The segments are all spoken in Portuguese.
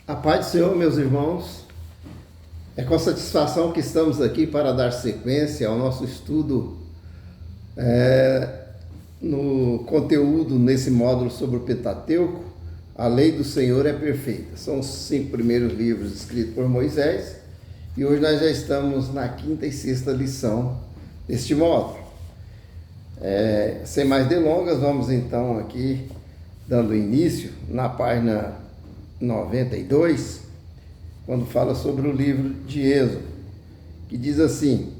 A paz do Senhor, meus irmãos. É com satisfação que estamos aqui para dar sequência ao nosso estudo no conteúdo nesse módulo sobre o Pentateuco. A lei do Senhor é perfeita. São os 5 primeiros livros escritos por Moisés e hoje nós já estamos na 5ª e 6ª lição deste módulo. Sem mais delongas, vamos então aqui dando início na página 92, quando fala sobre o livro de Êxodo, que diz assim: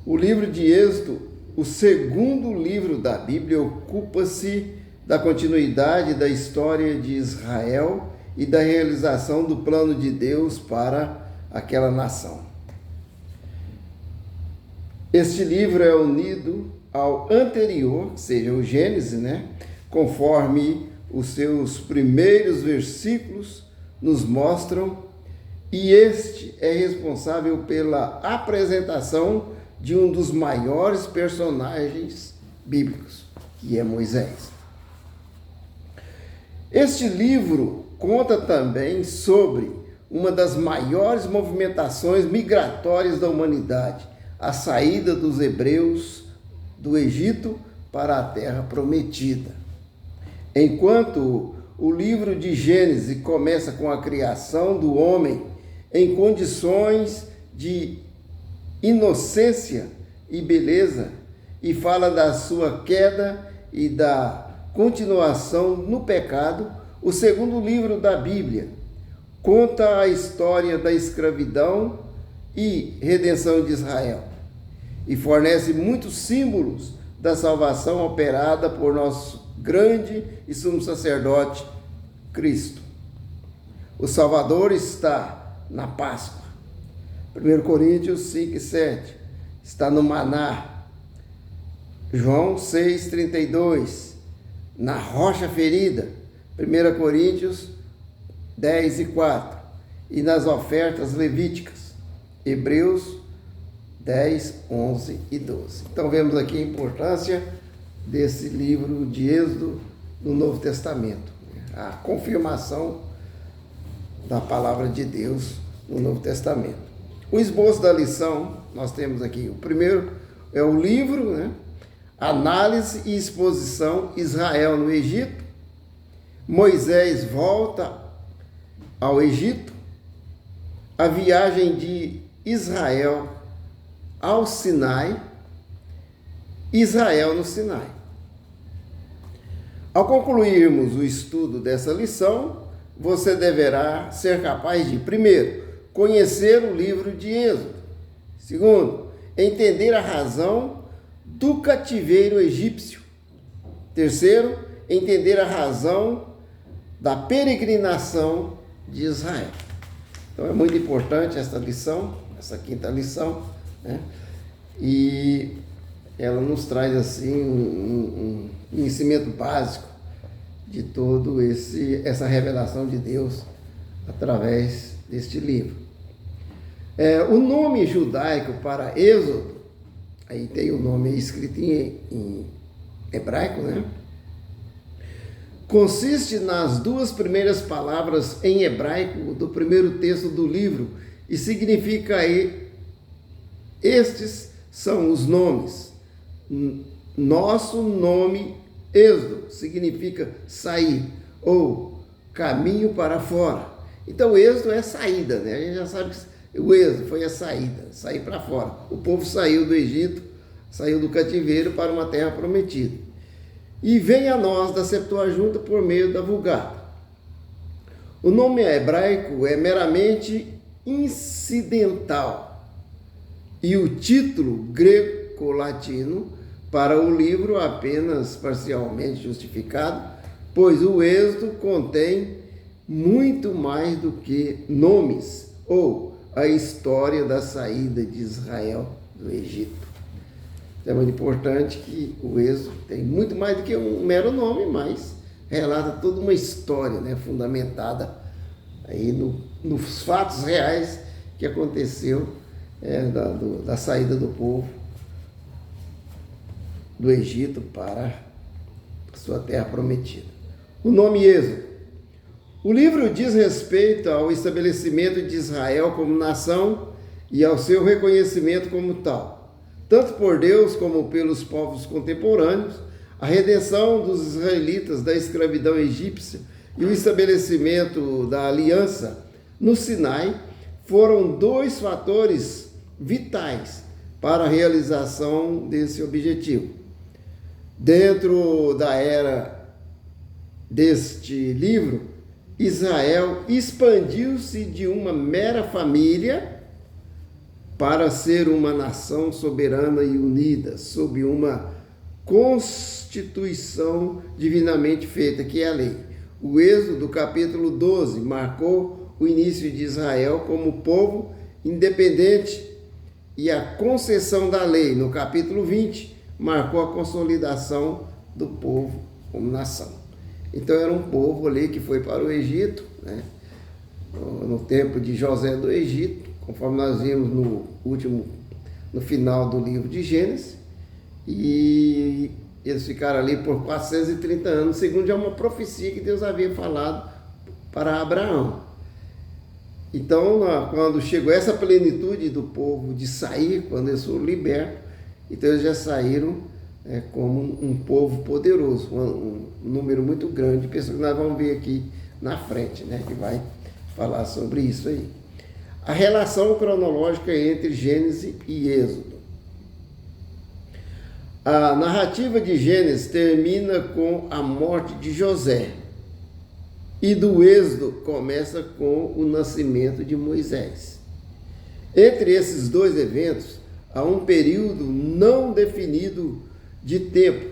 o livro de Êxodo, o segundo livro da Bíblia, ocupa-se da continuidade da história de Israel e da realização do plano de Deus para aquela nação. Este livro é unido ao anterior, ou seja, o Gênesis, conforme os seus primeiros versículos nos mostram, e este é responsável pela apresentação de um dos maiores personagens bíblicos, que é Moisés. Este livro conta também sobre uma das maiores movimentações migratórias da humanidade, a saída dos hebreus do Egito para a Terra Prometida. Enquanto o livro de Gênesis começa com a criação do homem em condições de inocência e beleza, e fala da sua queda e da continuação no pecado, o segundo livro da Bíblia conta a história da escravidão e redenção de Israel e fornece muitos símbolos da salvação operada por nosso grande e sumo sacerdote Cristo. O Salvador está na Páscoa. 1 Coríntios 5 e 7 está no maná. João 6,32 na rocha ferida. 1 Coríntios 10 e 4 e nas ofertas levíticas. Hebreus 10, 11 e 12. Então vemos aqui a importância desse livro de Êxodo no Novo Testamento, a confirmação da palavra de Deus no Novo Testamento. O esboço da lição, nós temos aqui, o primeiro é o livro, análise e exposição, Israel no Egito. Moisés volta ao Egito, a viagem de Israel ao Sinai, Israel no Sinai. Ao concluirmos o estudo dessa lição, você deverá ser capaz de, primeiro, conhecer o livro de Êxodo. Segundo, entender a razão do cativeiro egípcio. Terceiro, entender a razão da peregrinação de Israel. Então é muito importante essa lição, essa 5ª lição, e ela nos traz assim um conhecimento básico de todo essa revelação de Deus através deste livro. O nome judaico para Êxodo, aí tem o nome escrito em hebraico, consiste nas 2 primeiras palavras em hebraico do primeiro texto do livro e significa estes são os nomes. Nosso nome Êxodo significa sair ou caminho para fora. Então, Êxodo é saída, A gente já sabe que o Êxodo foi a saída, sair para fora. O povo saiu do Egito, saiu do cativeiro para uma terra prometida. E vem a nós da Septuaginta por meio da Vulgata. O nome hebraico é meramente incidental e o título greco-latino para o livro apenas parcialmente justificado, pois o Êxodo contém muito mais do que nomes ou a história da saída de Israel do Egito. É muito importante que o Êxodo tem muito mais do que um mero nome, mas relata toda uma história, fundamentada aí nos fatos reais que aconteceu da saída do povo do Egito para a sua terra prometida. O nome Êxodo O livro diz respeito ao estabelecimento de Israel como nação e ao seu reconhecimento como tal, tanto por Deus como pelos povos contemporâneos. A redenção dos israelitas da escravidão egípcia e o estabelecimento da aliança no Sinai foram dois fatores vitais para a realização desse objetivo. Dentro da era deste livro, Israel expandiu-se de uma mera família para ser uma nação soberana e unida, sob uma constituição divinamente feita, que é a lei. O Êxodo, capítulo 12, marcou o início de Israel como povo independente, e a concessão da lei, no capítulo 20, marcou a consolidação do povo como nação. Então era um povo ali que foi para o Egito, né, no tempo de José do Egito, conforme nós vimos no final do livro de Gênesis, e eles ficaram ali por 430 anos, segundo já uma profecia que Deus havia falado para Abraão. Então, quando chegou essa plenitude do povo de sair, quando eles foram libertos, então eles já saíram como um povo poderoso, um número muito grande de pessoas que nós vamos ver aqui na frente, né, que vai falar sobre isso aí. A relação cronológica entre Gênesis e Êxodo. A narrativa de Gênesis termina com a morte de José, e do Êxodo começa com o nascimento de Moisés. Entre esses dois eventos, há um período não definido de tempo,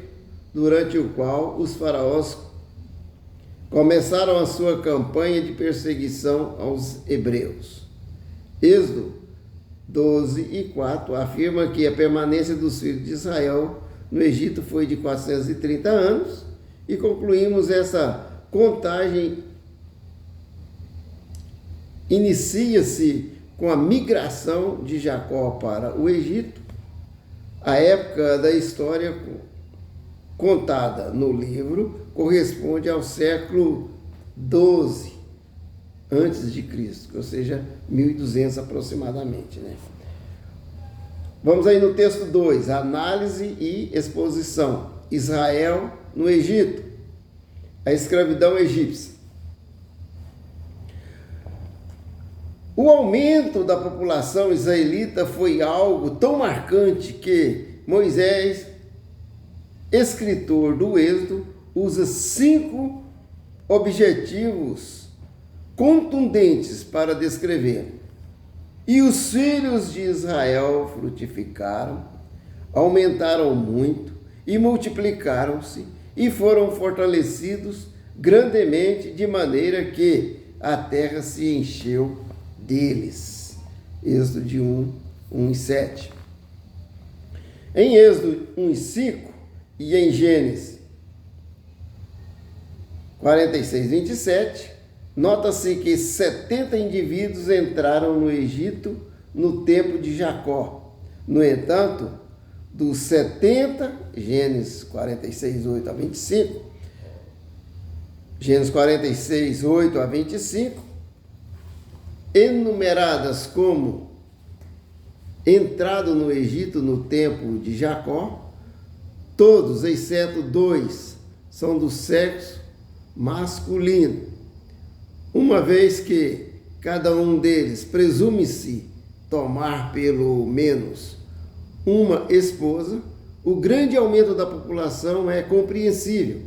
durante o qual os faraós começaram a sua campanha de perseguição aos hebreus. Êxodo 12:4 afirma que a permanência dos filhos de Israel no Egito foi de 430 anos, e concluímos essa contagem. Inicia-se com a migração de Jacó para o Egito. A época da história contada no livro corresponde ao século 12 antes de Cristo, ou seja, 1200 aproximadamente, né? Vamos aí no texto 2, análise e exposição. Israel no Egito, a escravidão egípcia. O aumento da população israelita foi algo tão marcante que Moisés, escritor do Êxodo, usa 5 objetivos contundentes para descrever. E os filhos de Israel frutificaram, aumentaram muito e multiplicaram-se e foram fortalecidos grandemente, de maneira que a terra se encheu deles. Êxodo de 1:7. Em Êxodo 1:5 e em Gênesis 46:27, nota-se que 70 indivíduos entraram no Egito no tempo de Jacó. No entanto, dos 70, Gênesis 46:8-25, Gênesis 46:8-25, enumeradas como entrado no Egito no tempo de Jacó, todos, exceto 2, são do sexo masculino, uma vez que cada um deles presume-se tomar pelo menos uma esposa. O grande aumento da população é compreensível.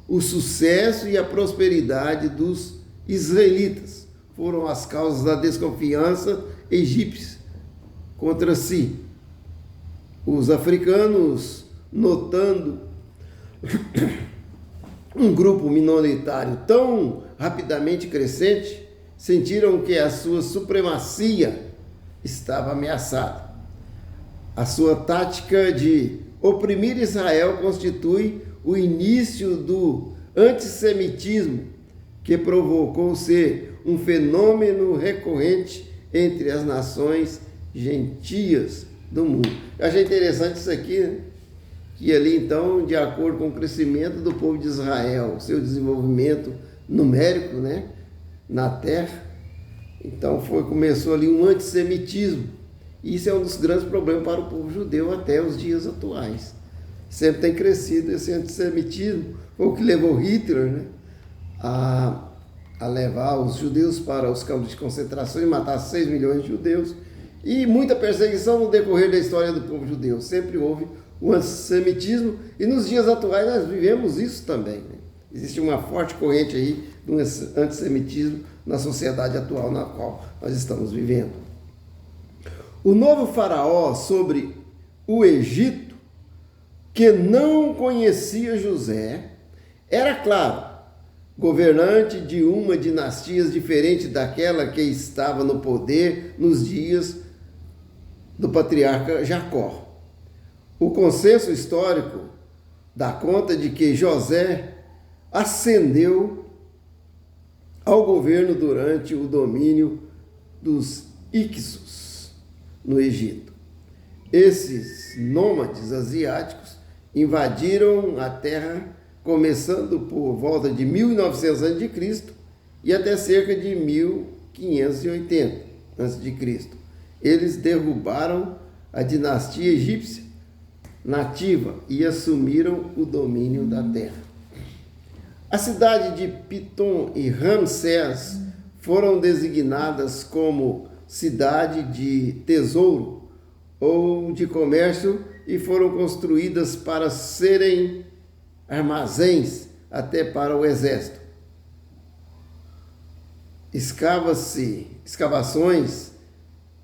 O sucesso e a prosperidade dos israelitas foram as causas da desconfiança egípcia contra si. Os africanos, notando um grupo minoritário tão rapidamente crescente, sentiram que a sua supremacia estava ameaçada. A sua tática de oprimir Israel constitui o início do antissemitismo, que provocou ser um fenômeno recorrente entre as nações gentias do mundo. Eu achei interessante isso aqui, né? Que ali então, de acordo com o crescimento do povo de Israel, seu desenvolvimento numérico, né, na terra. Então começou ali um antissemitismo. E isso é um dos grandes problemas para o povo judeu até os dias atuais. Sempre tem crescido esse antissemitismo. Foi o que levou Hitler, né, a levar os judeus para os campos de concentração e matar 6 milhões de judeus. E muita perseguição no decorrer da história do povo judeu. Sempre houve o antissemitismo e nos dias atuais nós vivemos isso também, né? Existe uma forte corrente aí do antissemitismo na sociedade atual na qual nós estamos vivendo. O novo faraó sobre o Egito, que não conhecia José, era, claro, governante de uma dinastia diferente daquela que estava no poder nos dias do patriarca Jacó. O consenso histórico dá conta de que José ascendeu ao governo durante o domínio dos Hicsos no Egito. Esses nômades asiáticos invadiram a terra começando por volta de 1900 a.C. e até cerca de 1580 a.C. Eles derrubaram a dinastia egípcia nativa e assumiram o domínio da terra. A cidade de Pitom e Ramsés foram designadas como cidade de tesouro ou de comércio e foram construídas para serem armazéns até para o exército. Escavações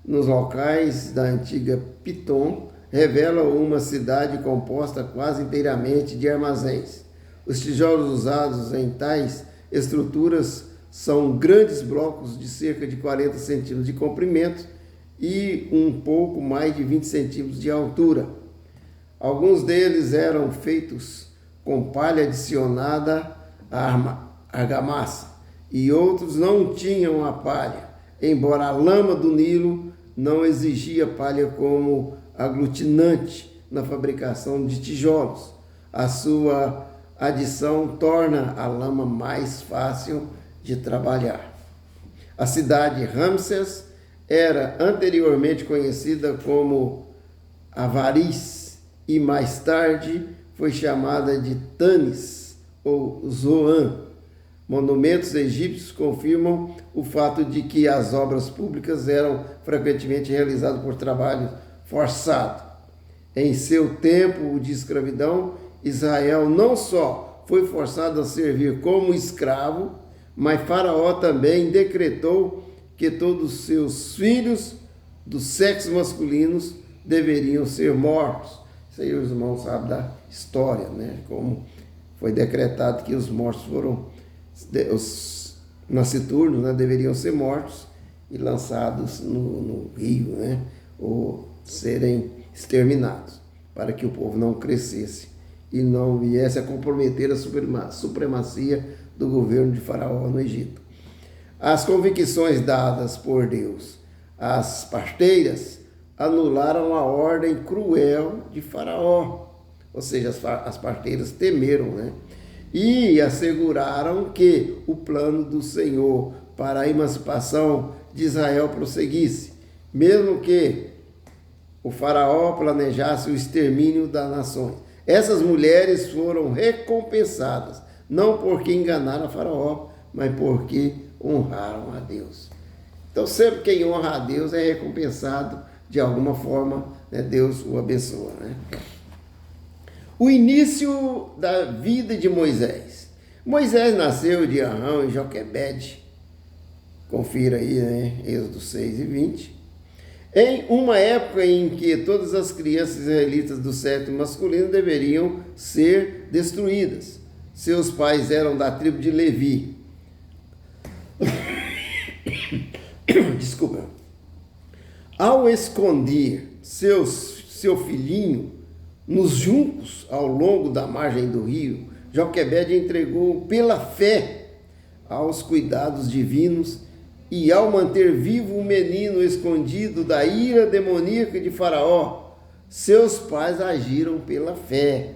nos locais da antiga Pitom revelam uma cidade composta quase inteiramente de armazéns. Os tijolos usados em tais estruturas são grandes blocos de cerca de 40 centímetros de comprimento e um pouco mais de 20 centímetros de altura. Alguns deles eram feitos com palha adicionada à argamassa e outros não tinham a palha, embora a lama do Nilo não exigia palha como aglutinante na fabricação de tijolos. A sua adição torna a lama mais fácil de trabalhar. A cidade Ramsés era anteriormente conhecida como Avaris e mais tarde foi chamada de Tanis ou Zoan. Monumentos egípcios confirmam o fato de que as obras públicas eram frequentemente realizadas por trabalho forçado. Em seu tempo de escravidão, Israel não só foi forçado a servir como escravo, mas Faraó também decretou que todos os seus filhos do sexo masculino deveriam ser mortos. Isso aí os irmãos sabem da história, né? Como foi decretado que os mortos os nasciturnos, né, deveriam ser mortos e lançados no rio, né? Ou serem exterminados, para que o povo não crescesse e não viesse a comprometer a supremacia do governo de Faraó no Egito. As convicções dadas por Deus às parteiras anularam a ordem cruel de Faraó, ou seja, as parteiras temeram, né? E asseguraram que o plano do Senhor para a emancipação de Israel prosseguisse, mesmo que o Faraó planejasse o extermínio das nações. Essas mulheres foram recompensadas, não porque enganaram a Faraó, mas porque honraram a Deus. Então, sempre quem honra a Deus é recompensado de alguma forma, né? Deus o abençoa, né? O início da vida de Moisés. Moisés nasceu de Arão e Joquebede, confira aí, né? Êxodo 6 e 20, em uma época em que todas as crianças israelitas do sexo masculino deveriam ser destruídas. Seus pais eram da tribo de Levi. Desculpa. Ao esconder seu filhinho nos juncos ao longo da margem do rio, Joquebede entregou pela fé aos cuidados divinos e ao manter vivo o menino escondido da ira demoníaca de Faraó, seus pais agiram pela fé.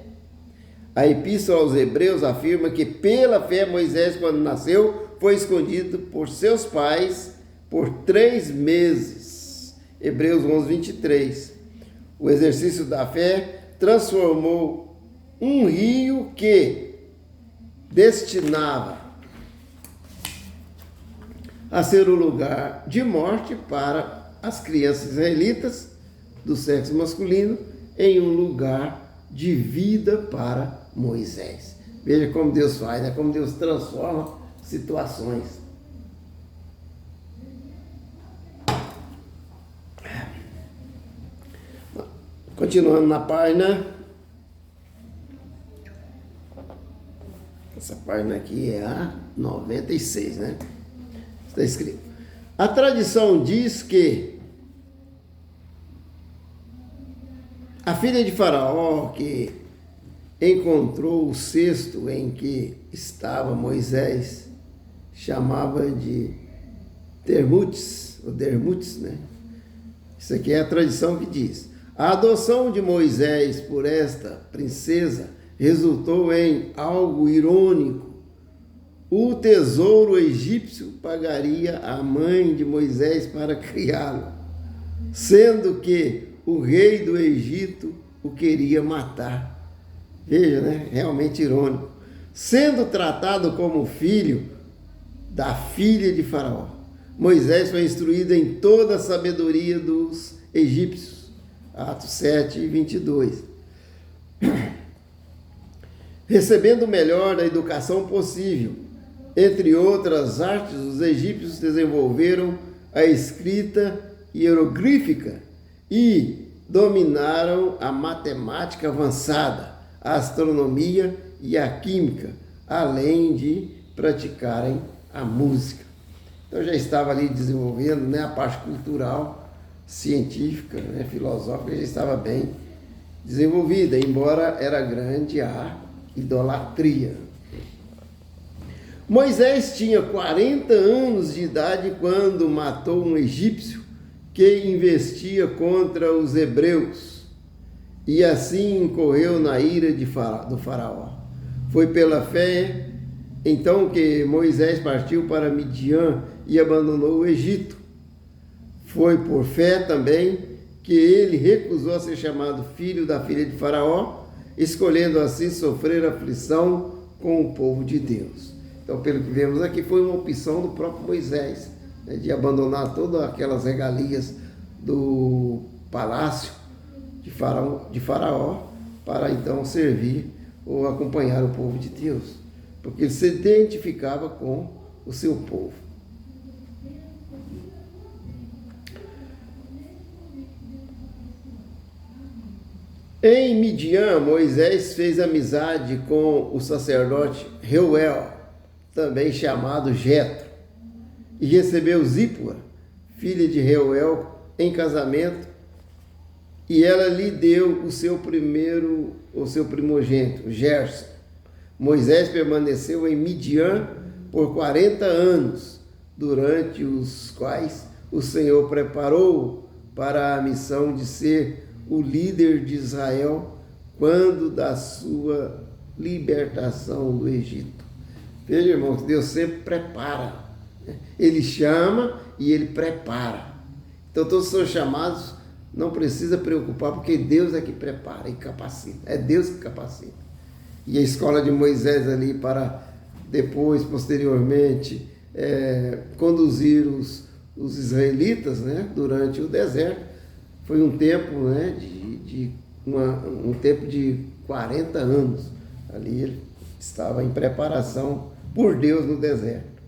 A Epístola aos Hebreus afirma que pela fé Moisés, quando nasceu, foi escondido por seus pais por 3 meses. Hebreus 11, 23. O exercício da fé transformou um rio que destinava a ser o lugar de morte para as crianças israelitas do sexo masculino em um lugar de vida para Moisés. Veja como Deus faz, né? Como Deus transforma situações. Continuando na página. Essa página aqui é a 96, né? Está escrito: a tradição diz que a filha de Faraó, que encontrou o cesto em que estava Moisés, chamava de Dermutes, ou Dermutes, né? Isso aqui é a tradição que diz. A adoção de Moisés por esta princesa resultou em algo irônico. O tesouro egípcio pagaria a mãe de Moisés para criá-lo, sendo que o rei do Egito o queria matar. Veja, né? Realmente irônico. Sendo tratado como filho da filha de Faraó, Moisés foi instruído em toda a sabedoria dos egípcios. Atos 7, 22. Recebendo o melhor da educação possível, entre outras artes, os egípcios desenvolveram a escrita hieroglífica e dominaram a matemática avançada, a astronomia e a química, além de praticarem a música. Então já estava ali desenvolvendo, né, a parte cultural, científica, né, filosófica, já estava bem desenvolvida, embora era grande a idolatria. Moisés tinha 40 anos de idade quando matou um egípcio que investia contra os hebreus e assim incorreu na ira do faraó. Foi pela fé então que Moisés partiu para Midian e abandonou o Egito. Foi por fé também que ele recusou a ser chamado filho da filha de Faraó, escolhendo assim sofrer aflição com o povo de Deus. Então, pelo que vemos aqui, foi uma opção do próprio Moisés, né, de abandonar todas aquelas regalias do palácio de Faraó para então servir ou acompanhar o povo de Deus, porque ele se identificava com o seu povo. Em Midian, Moisés fez amizade com o sacerdote Reuel, também chamado Jetro, e recebeu Zípora, filha de Reuel, em casamento, e ela lhe deu o seu primogênito, Gerson. Moisés permaneceu em Midian por 40 anos, durante os quais o Senhor preparou para a missão de ser o líder de Israel quando da sua libertação do Egito. Veja, irmãos, Deus sempre prepara. Ele chama e ele prepara. Então todos são chamados, não precisa preocupar, porque Deus é que prepara e capacita. É Deus que capacita. E a escola de Moisés ali para depois, posteriormente, conduzir os israelitas, né, durante o deserto, foi um tempo, né, um tempo de 40 anos. Ali ele estava em preparação por Deus no deserto.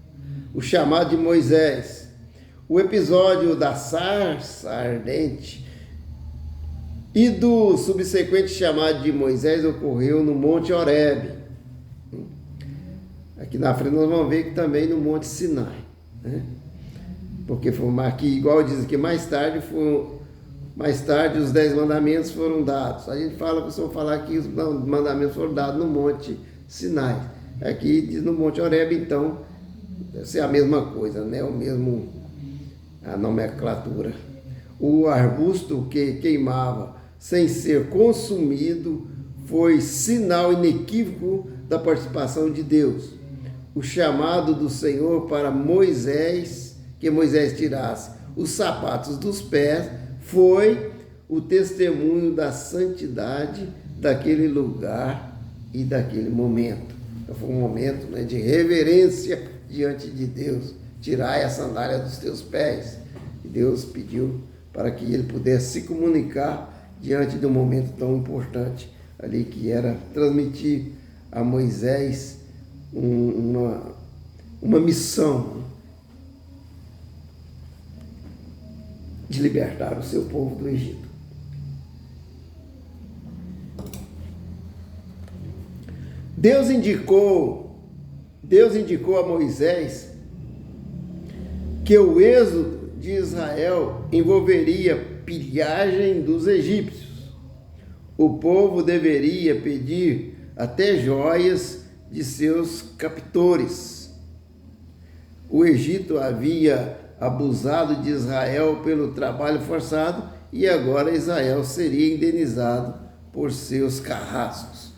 O chamado de Moisés. O episódio da sarça ardente e do subsequente chamado de Moisés ocorreu no Monte Horebe. Aqui na frente nós vamos ver que também no Monte Sinai, né? Porque foi aqui, igual diz aqui, mais tarde os 10 mandamentos foram dados. A gente costuma falar que os mandamentos foram dados no Monte Sinai. Aqui diz no Monte Horebe, então, deve ser a mesma coisa, né? A nomenclatura. O arbusto que queimava sem ser consumido foi sinal inequívoco da participação de Deus. O chamado do Senhor para Moisés, que Moisés tirasse os sapatos dos pés, foi o testemunho da santidade daquele lugar e daquele momento. Então foi um momento, né, de reverência diante de Deus. Tirai a sandália dos teus pés. E Deus pediu para que ele pudesse se comunicar diante de um momento tão importante ali, que era transmitir a Moisés uma missão de libertar o seu povo do Egito. Deus indicou a Moisés que o êxodo de Israel envolveria pilhagem dos egípcios. O povo deveria pedir até joias de seus captores. O Egito havia abusado de Israel pelo trabalho forçado e agora Israel seria indenizado por seus carrascos.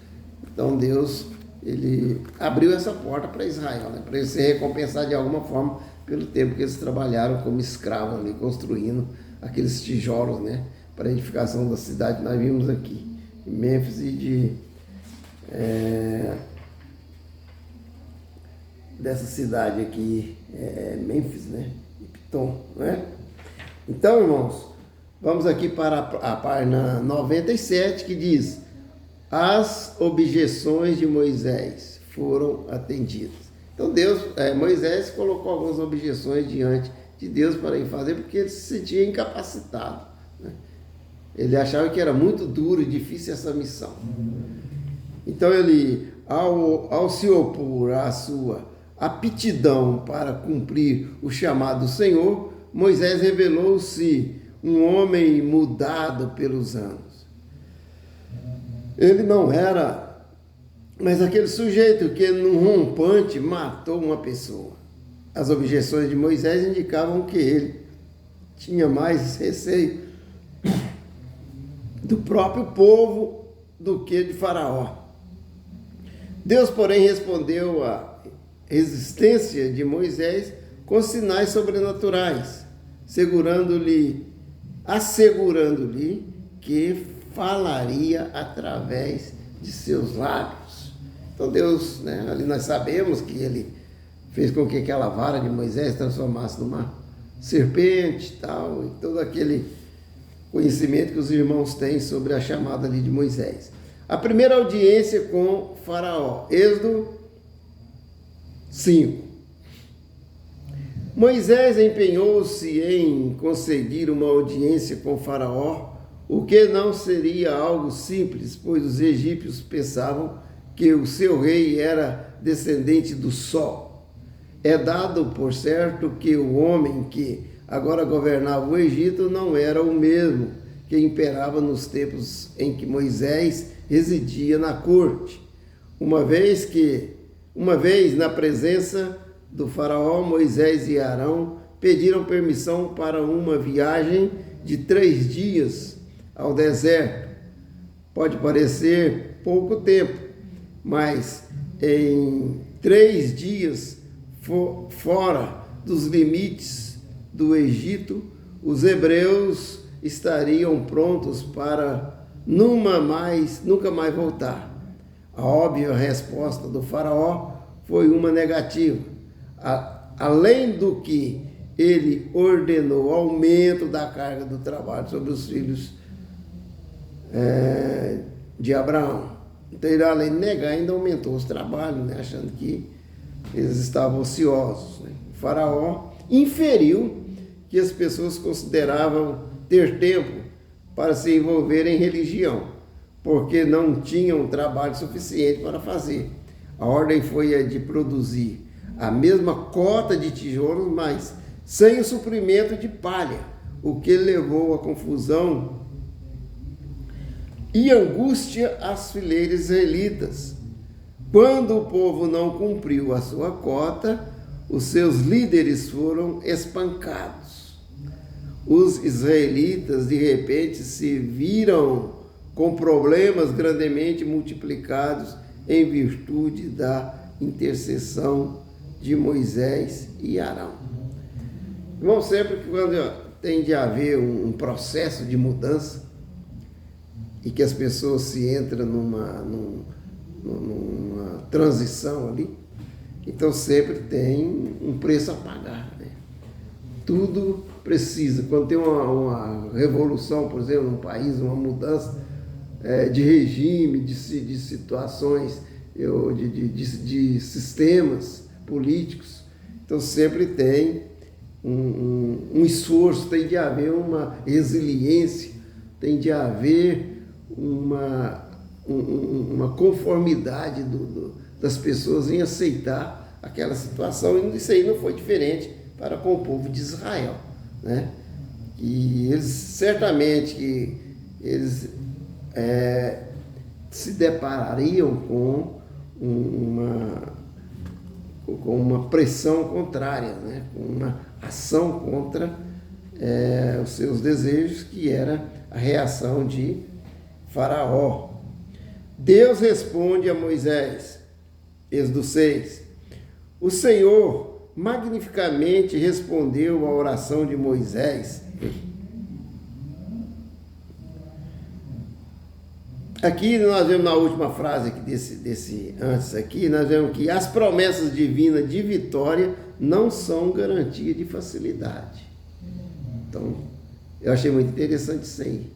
Então Deus, ele abriu essa porta para Israel, né, para ele se recompensar de alguma forma pelo tempo que eles trabalharam como escravos ali, construindo aqueles tijolos, né, para a edificação da cidade. Nós vimos aqui em Mênfis e dessa cidade aqui, Mênfis, né, e Pitom, né? Então, irmãos, vamos aqui para a página 97, que diz: as objeções de Moisés foram atendidas. Então Moisés colocou algumas objeções diante de Deus para ele fazer, porque ele se sentia incapacitado, né? Ele achava que era muito duro e difícil essa missão. Então ele, ao se opor à sua aptidão para cumprir o chamado do Senhor, Moisés revelou-se um homem mudado pelos anos. Ele não era mais aquele sujeito que num rompante matou uma pessoa. As objeções de Moisés indicavam que ele tinha mais receio do próprio povo do que de Faraó. Deus, porém, respondeu à resistência de Moisés com sinais sobrenaturais, assegurando-lhe que falaria através de seus lábios. Então Deus, né, ali nós sabemos que ele fez com que aquela vara de Moisés transformasse numa serpente e tal, e todo aquele conhecimento que os irmãos têm sobre a chamada ali de Moisés. A primeira audiência com Faraó, Êxodo 5. Moisés empenhou-se em conseguir uma audiência com Faraó, o que não seria algo simples, pois os egípcios pensavam que o seu rei era descendente do sol. É dado por certo que o homem que agora governava o Egito não era o mesmo que imperava nos tempos em que Moisés residia na corte. Uma vez na presença do faraó, Moisés e Arão pediram permissão para uma viagem de 3 dias ao deserto. Pode parecer pouco tempo, mas em 3 dias fora dos limites do Egito, os hebreus estariam prontos para nunca mais voltar. A óbvia resposta do faraó foi uma negativa. Além do que ele ordenou aumento da carga do trabalho sobre os filhos de Abraão. Então ele, além de negar, ainda aumentou os trabalhos, né, achando que eles estavam ociosos, né? O faraó inferiu que as pessoas consideravam ter tempo para se envolver em religião, porque não tinham trabalho suficiente para fazer. A ordem foi a de produzir a mesma cota de tijolos, mas sem o suprimento de palha, o que levou à confusão e angústia às fileiras israelitas. Quando o povo não cumpriu a sua cota, os seus líderes foram espancados. Os israelitas, de repente, se viram com problemas grandemente multiplicados em virtude da intercessão de Moisés e Arão. Irmão, sempre que quando tem de haver um processo de mudança e que as pessoas se entram numa transição ali, então sempre tem um preço a pagar, né? Tudo precisa. Quando tem uma revolução, por exemplo, num país, uma mudança de regime, de situações, de sistemas políticos, então sempre tem um esforço, tem de haver uma resiliência, tem de haver uma conformidade das pessoas em aceitar aquela situação, e isso aí não foi diferente para com o povo de Israel, né? E eles certamente se deparariam com uma pressão contrária, né? Com uma ação contra os seus desejos, que era a reação de Faraó. Deus responde a Moisés, Êxodo 6, o Senhor magnificamente respondeu à oração de Moisés. Aqui nós vemos na última frase aqui antes aqui, nós vemos que as promessas divinas de vitória não são garantia de facilidade. Então, eu achei muito interessante isso aí.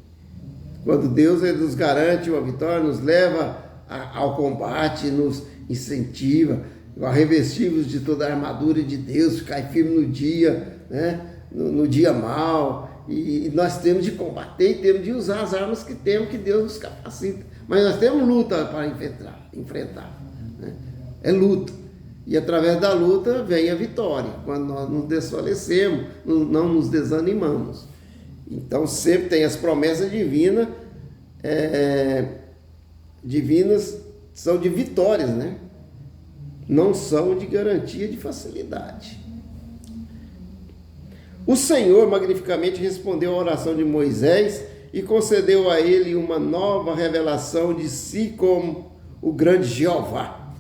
Quando Deus nos garante uma vitória, nos leva ao combate, nos incentiva a revestir-vos de toda a armadura de Deus, ficar firme no dia, né? no dia mau, e nós temos de combater e temos de usar as armas que temos, que Deus nos capacita. Mas nós temos luta para enfrentar, né? É luta. E através da luta vem a vitória, quando nós nos desfalecemos, não nos desanimamos. Então sempre tem as promessas divinas, são de vitórias, né? Não são de garantia de facilidade. O Senhor magnificamente respondeu à oração de Moisés e concedeu a ele uma nova revelação de si como o grande Jeová.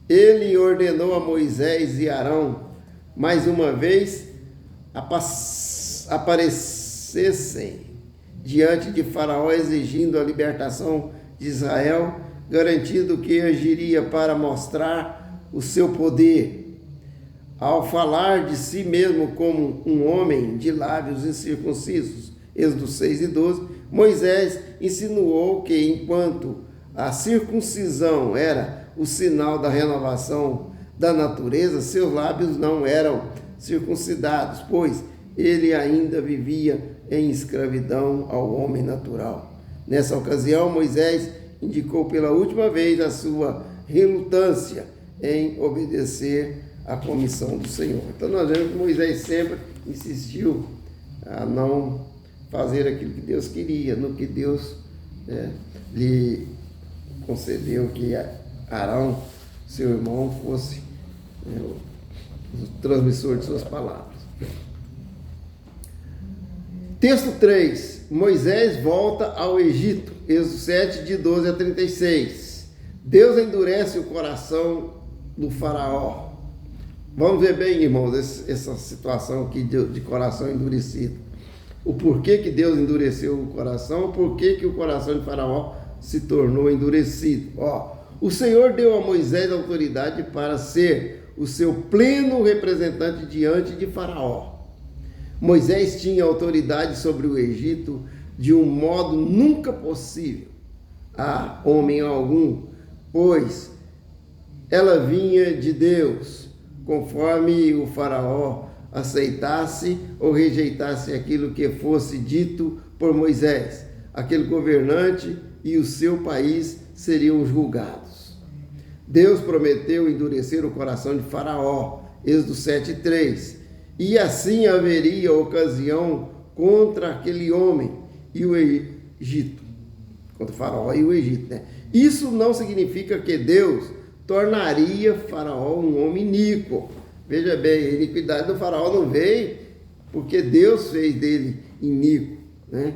Ele ordenou a Moisés e Arão, mais uma vez, aparecessem diante de Faraó, exigindo a libertação de Israel, garantindo que agiria para mostrar o seu poder. Ao falar de si mesmo como um homem de lábios incircuncisos, Êxodo 6 e 12, Moisés insinuou que enquanto a circuncisão era o sinal da renovação da natureza, seus lábios não eram circuncidados, pois ele ainda vivia em escravidão ao homem natural. Nessa ocasião, Moisés indicou pela última vez a sua relutância em obedecer à comissão do Senhor. Então nós vemos que Moisés sempre insistiu a não fazer aquilo que Deus queria, no que Deus lhe concedeu que Arão, seu irmão, fosse o transmissor de suas palavras. Texto 3. Moisés volta ao Egito. Êxodo 7, de 12 a 36. Deus endurece o coração do faraó. Vamos ver bem, irmãos, essa situação aqui de coração endurecido. O porquê que Deus endureceu o coração, o porquê que o coração de faraó se tornou endurecido. O Senhor deu a Moisés autoridade para ser o seu pleno representante diante de Faraó. Moisés tinha autoridade sobre o Egito de um modo nunca possível a homem algum, pois ela vinha de Deus, conforme o Faraó aceitasse ou rejeitasse aquilo que fosse dito por Moisés. Aquele governante e o seu país seriam julgados. Deus prometeu endurecer o coração de Faraó, Êxodo 7:3, e assim haveria ocasião contra aquele homem e o Egito, contra o Faraó e o Egito, né? Isso não significa que Deus tornaria Faraó um homem iníquo. Veja bem, a iniquidade do Faraó não veio porque Deus fez dele iníquo, né?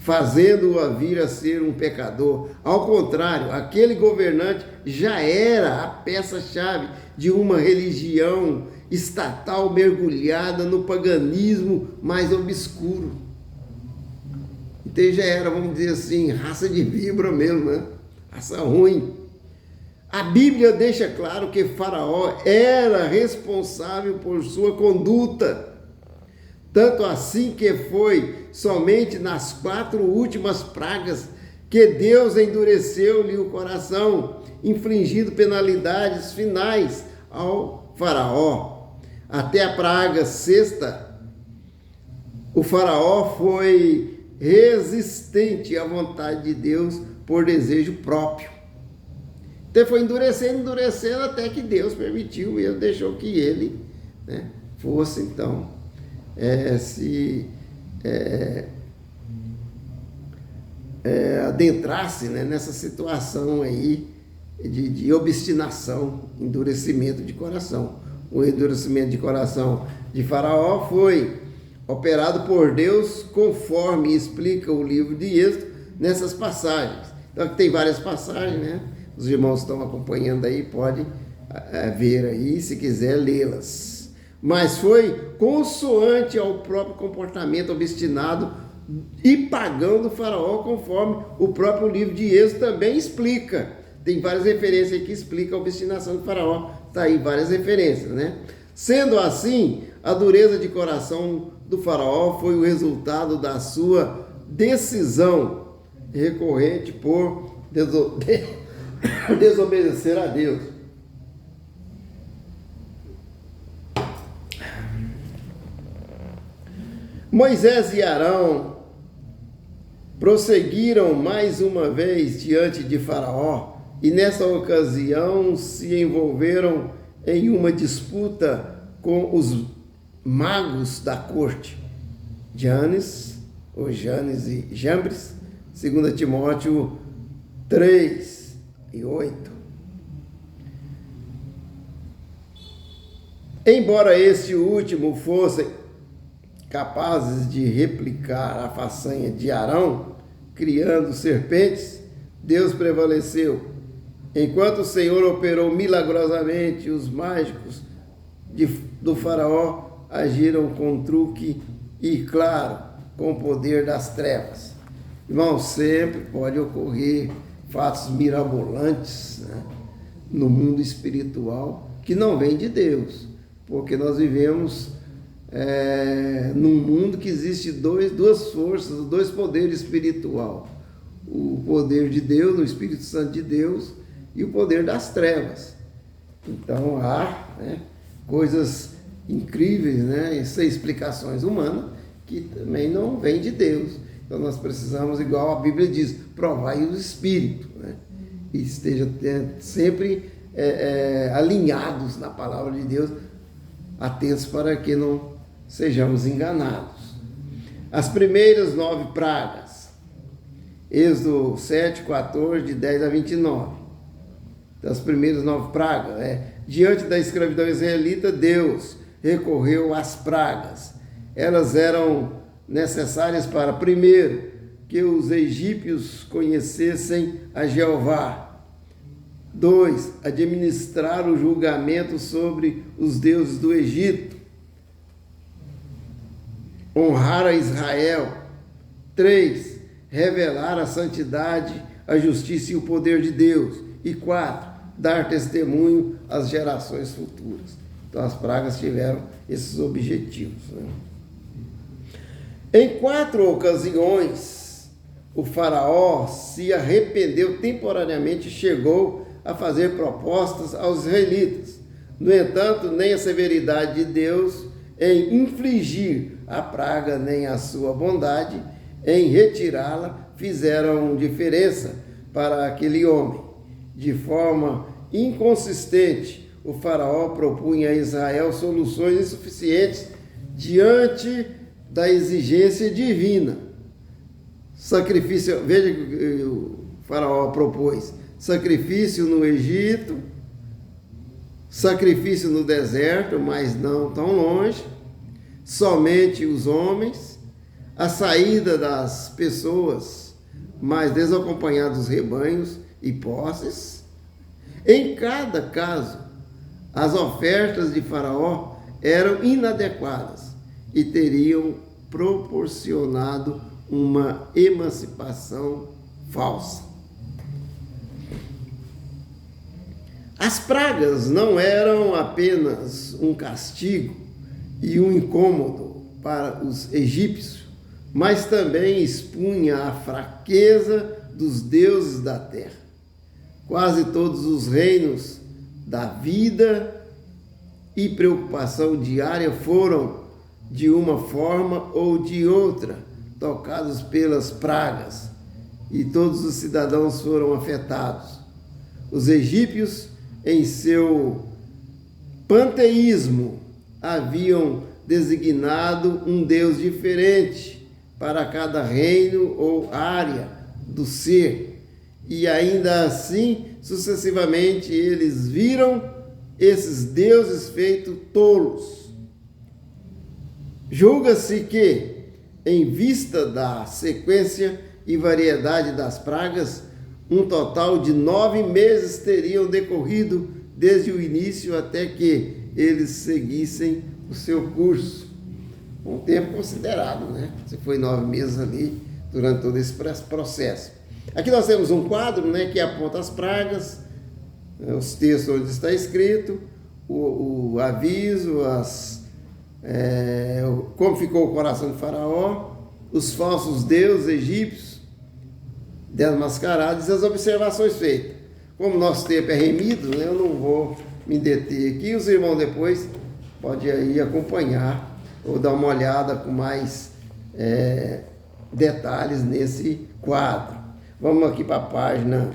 fazendo-o vir a ser um pecador. Ao contrário, aquele governante já era a peça-chave de uma religião estatal mergulhada no paganismo mais obscuro. Então já era, vamos dizer assim, raça de víbora mesmo, né? Raça ruim. A Bíblia deixa claro que Faraó era responsável por sua conduta. Tanto assim que foi somente nas 4 últimas pragas que Deus endureceu-lhe o coração, infligindo penalidades finais ao Faraó. Até a praga 6ª, o Faraó foi resistente à vontade de Deus por desejo próprio. Então foi endurecendo até que Deus permitiu e ele deixou que ele, né, fosse então adentrasse, né, nessa situação aí de obstinação, endurecimento de coração. O endurecimento de coração de Faraó foi operado por Deus, conforme explica o livro de Êxodo nessas passagens. Então tem várias passagens, né? Os irmãos estão acompanhando aí, pode ver aí, se quiser lê-las. Mas foi consoante ao próprio comportamento obstinado e pagão do Faraó, conforme o próprio livro de Êxodo também explica. Tem várias referências aí que explicam a obstinação do Faraó. Está aí várias referências, né? Sendo assim, a dureza de coração do Faraó foi o resultado da sua decisão recorrente por desobedecer a Deus. Moisés e Arão prosseguiram mais uma vez diante de Faraó e nessa ocasião se envolveram em uma disputa com os magos da corte, Janes e Jambres, 2 Timóteo 3 e 8. Embora este último fosse capazes de replicar a façanha de Arão, criando serpentes, Deus prevaleceu. Enquanto o Senhor operou milagrosamente, os mágicos do Faraó agiram com truque e, claro, com o poder das trevas. Irmão, sempre pode ocorrer fatos mirabolantes, né, no mundo espiritual que não vem de Deus, porque nós vivemos num mundo que existe duas forças, 2 poderes espiritual: o poder de Deus, o Espírito Santo de Deus, e o poder das trevas. Então há, né, coisas incríveis, né, sem explicações humanas, que também não vêm de Deus. Então nós precisamos, igual a Bíblia diz, provai o Espírito, né, e esteja sempre alinhados na palavra de Deus, atentos para que não sejamos enganados. As primeiras 9 pragas, Êxodo 7, 14, de 10 a 29. Das primeiras 9 pragas, diante da escravidão israelita, Deus recorreu às pragas. Elas eram necessárias para, primeiro, que os egípcios conhecessem a Jeová. 2, administrar o julgamento sobre os deuses do Egito. Honrar a Israel. 3, revelar a santidade, a justiça e o poder de Deus. E 4, dar testemunho às gerações futuras. Então as pragas tiveram esses objetivos, né? Em 4 ocasiões, o Faraó se arrependeu temporariamente e chegou a fazer propostas aos israelitas. No entanto, nem a severidade de Deus em infligir a praga, nem a sua bondade em retirá-la fizeram diferença para aquele homem. De forma inconsistente, o Faraó propunha a Israel soluções insuficientes diante da exigência divina. Sacrifício, veja que o Faraó propôs: sacrifício no Egito, sacrifício no deserto, mas não tão longe, somente os homens, a saída das pessoas, mais desacompanhados dos rebanhos e posses. Em cada caso, as ofertas de Faraó eram inadequadas e teriam proporcionado uma emancipação falsa. As pragas não eram apenas um castigo e um incômodo para os egípcios, mas também expunha a fraqueza dos deuses da terra. Quase todos os reinos da vida e preocupação diária foram, de uma forma ou de outra, tocados pelas pragas, e todos os cidadãos foram afetados. Os egípcios, em seu panteísmo, haviam designado um Deus diferente para cada reino ou área do ser, e ainda assim, sucessivamente, eles viram esses deuses feitos tolos. Julga-se que, em vista da sequência e variedade das pragas, um total de 9 meses teriam decorrido desde o início até que eles seguissem o seu curso. Um tempo considerado, né? Se foi 9 meses ali durante todo esse processo. Aqui nós temos um quadro, né, que aponta as pragas, os textos onde está escrito, o aviso, como ficou o coração de Faraó, os falsos deuses egípcios desmascarados e as observações feitas. Como nosso tempo é remido, né, eu não vou me deter aqui, os irmãos depois podem aí acompanhar ou dar uma olhada com mais detalhes nesse quadro. Vamos aqui para a página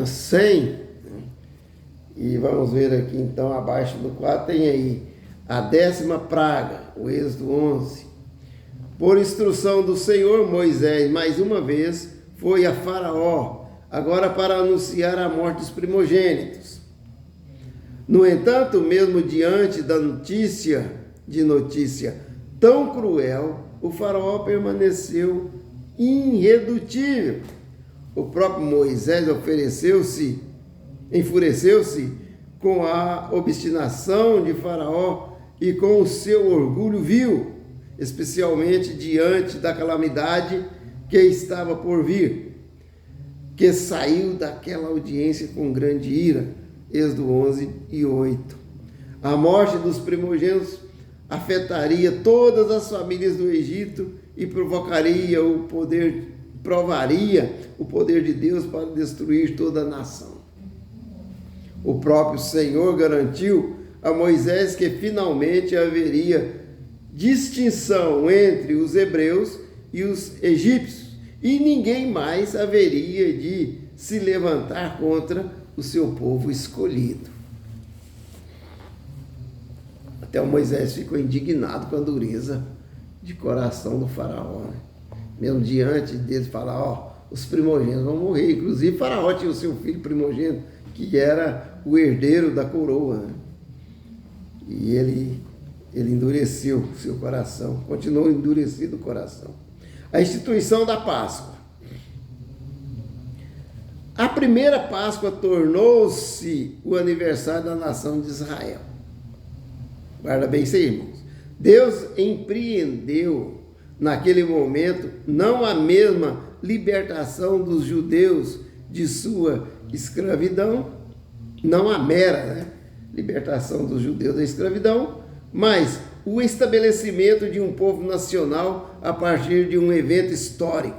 100, e vamos ver aqui então, abaixo do quadro tem aí a 10ª praga, o Êxodo 11. Por instrução do Senhor, Moisés, mais uma vez, foi a Faraó, agora para anunciar a morte dos primogênitos. No entanto, mesmo diante da notícia tão cruel, o Faraó permaneceu irredutível. O próprio Moisés enfureceu-se com a obstinação de Faraó e com o seu orgulho vil, especialmente diante da calamidade que estava por vir, que saiu daquela audiência com grande ira. Êxodo 11 e 8. A morte dos primogênitos afetaria todas as famílias do Egito e provaria o poder de Deus para destruir toda a nação. O próprio Senhor garantiu a Moisés que finalmente haveria distinção entre os hebreus e os egípcios, e ninguém mais haveria de se levantar contra o seu povo escolhido. Até o Moisés ficou indignado com a dureza de coração do Faraó, né? Mesmo diante dele falar, os primogênitos vão morrer. Inclusive, Faraó tinha o seu filho primogênito, que era o herdeiro da coroa, né? E ele endureceu o seu coração, continuou endurecido o coração. A instituição da Páscoa. A primeira Páscoa tornou-se o aniversário da nação de Israel. Guarda bem isso aí, irmãos. Deus empreendeu naquele momento não a mesma libertação dos judeus de sua escravidão, não a mera libertação dos judeus da escravidão, mas o estabelecimento de um povo nacional a partir de um evento histórico,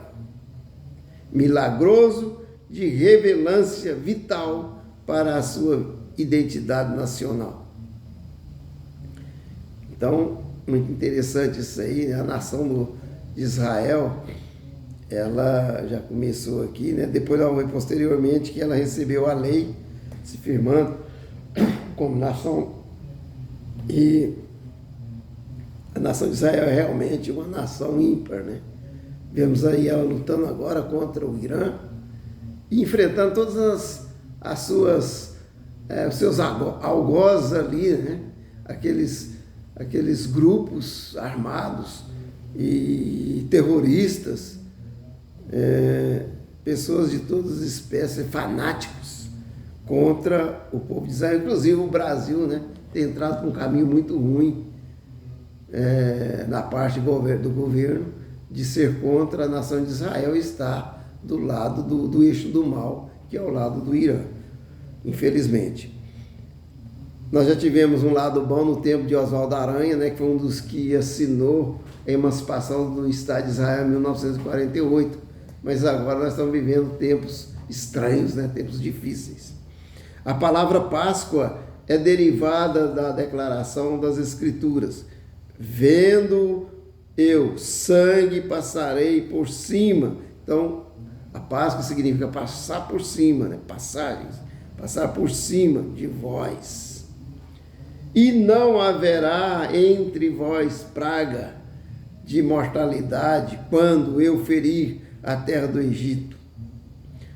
milagroso, de relevância vital para a sua identidade nacional. Então, muito interessante isso aí, né? A nação de Israel, ela já começou aqui, né? Depois, posteriormente, que ela recebeu a lei, se firmando como nação. E a nação de Israel é realmente uma nação ímpar, né? Vemos aí ela lutando agora contra o Irã e enfrentando todas os seus algozes ali, né? Aqueles aqueles grupos armados e terroristas, pessoas de todas as espécies, fanáticos contra o povo de Israel. Inclusive o Brasil, né, tem entrado por um caminho muito ruim na parte do governo de ser contra a nação de Israel e estar do lado do eixo do mal, que é o lado do Irã, infelizmente. Nós já tivemos um lado bom no tempo de Oswaldo Aranha, né, que foi um dos que assinou a emancipação do Estado de Israel em 1948, mas agora nós estamos vivendo tempos estranhos, né, tempos difíceis. A palavra Páscoa é derivada da declaração das Escrituras: vendo eu sangue passarei por cima. Então, a Páscoa significa passar por cima, né? Passar por cima de vós. E não haverá entre vós praga de mortalidade quando eu ferir a terra do Egito.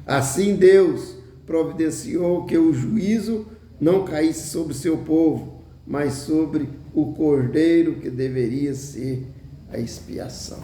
Assim Deus providenciou que o juízo não caísse sobre o seu povo, mas sobre o cordeiro que deveria ser a expiação.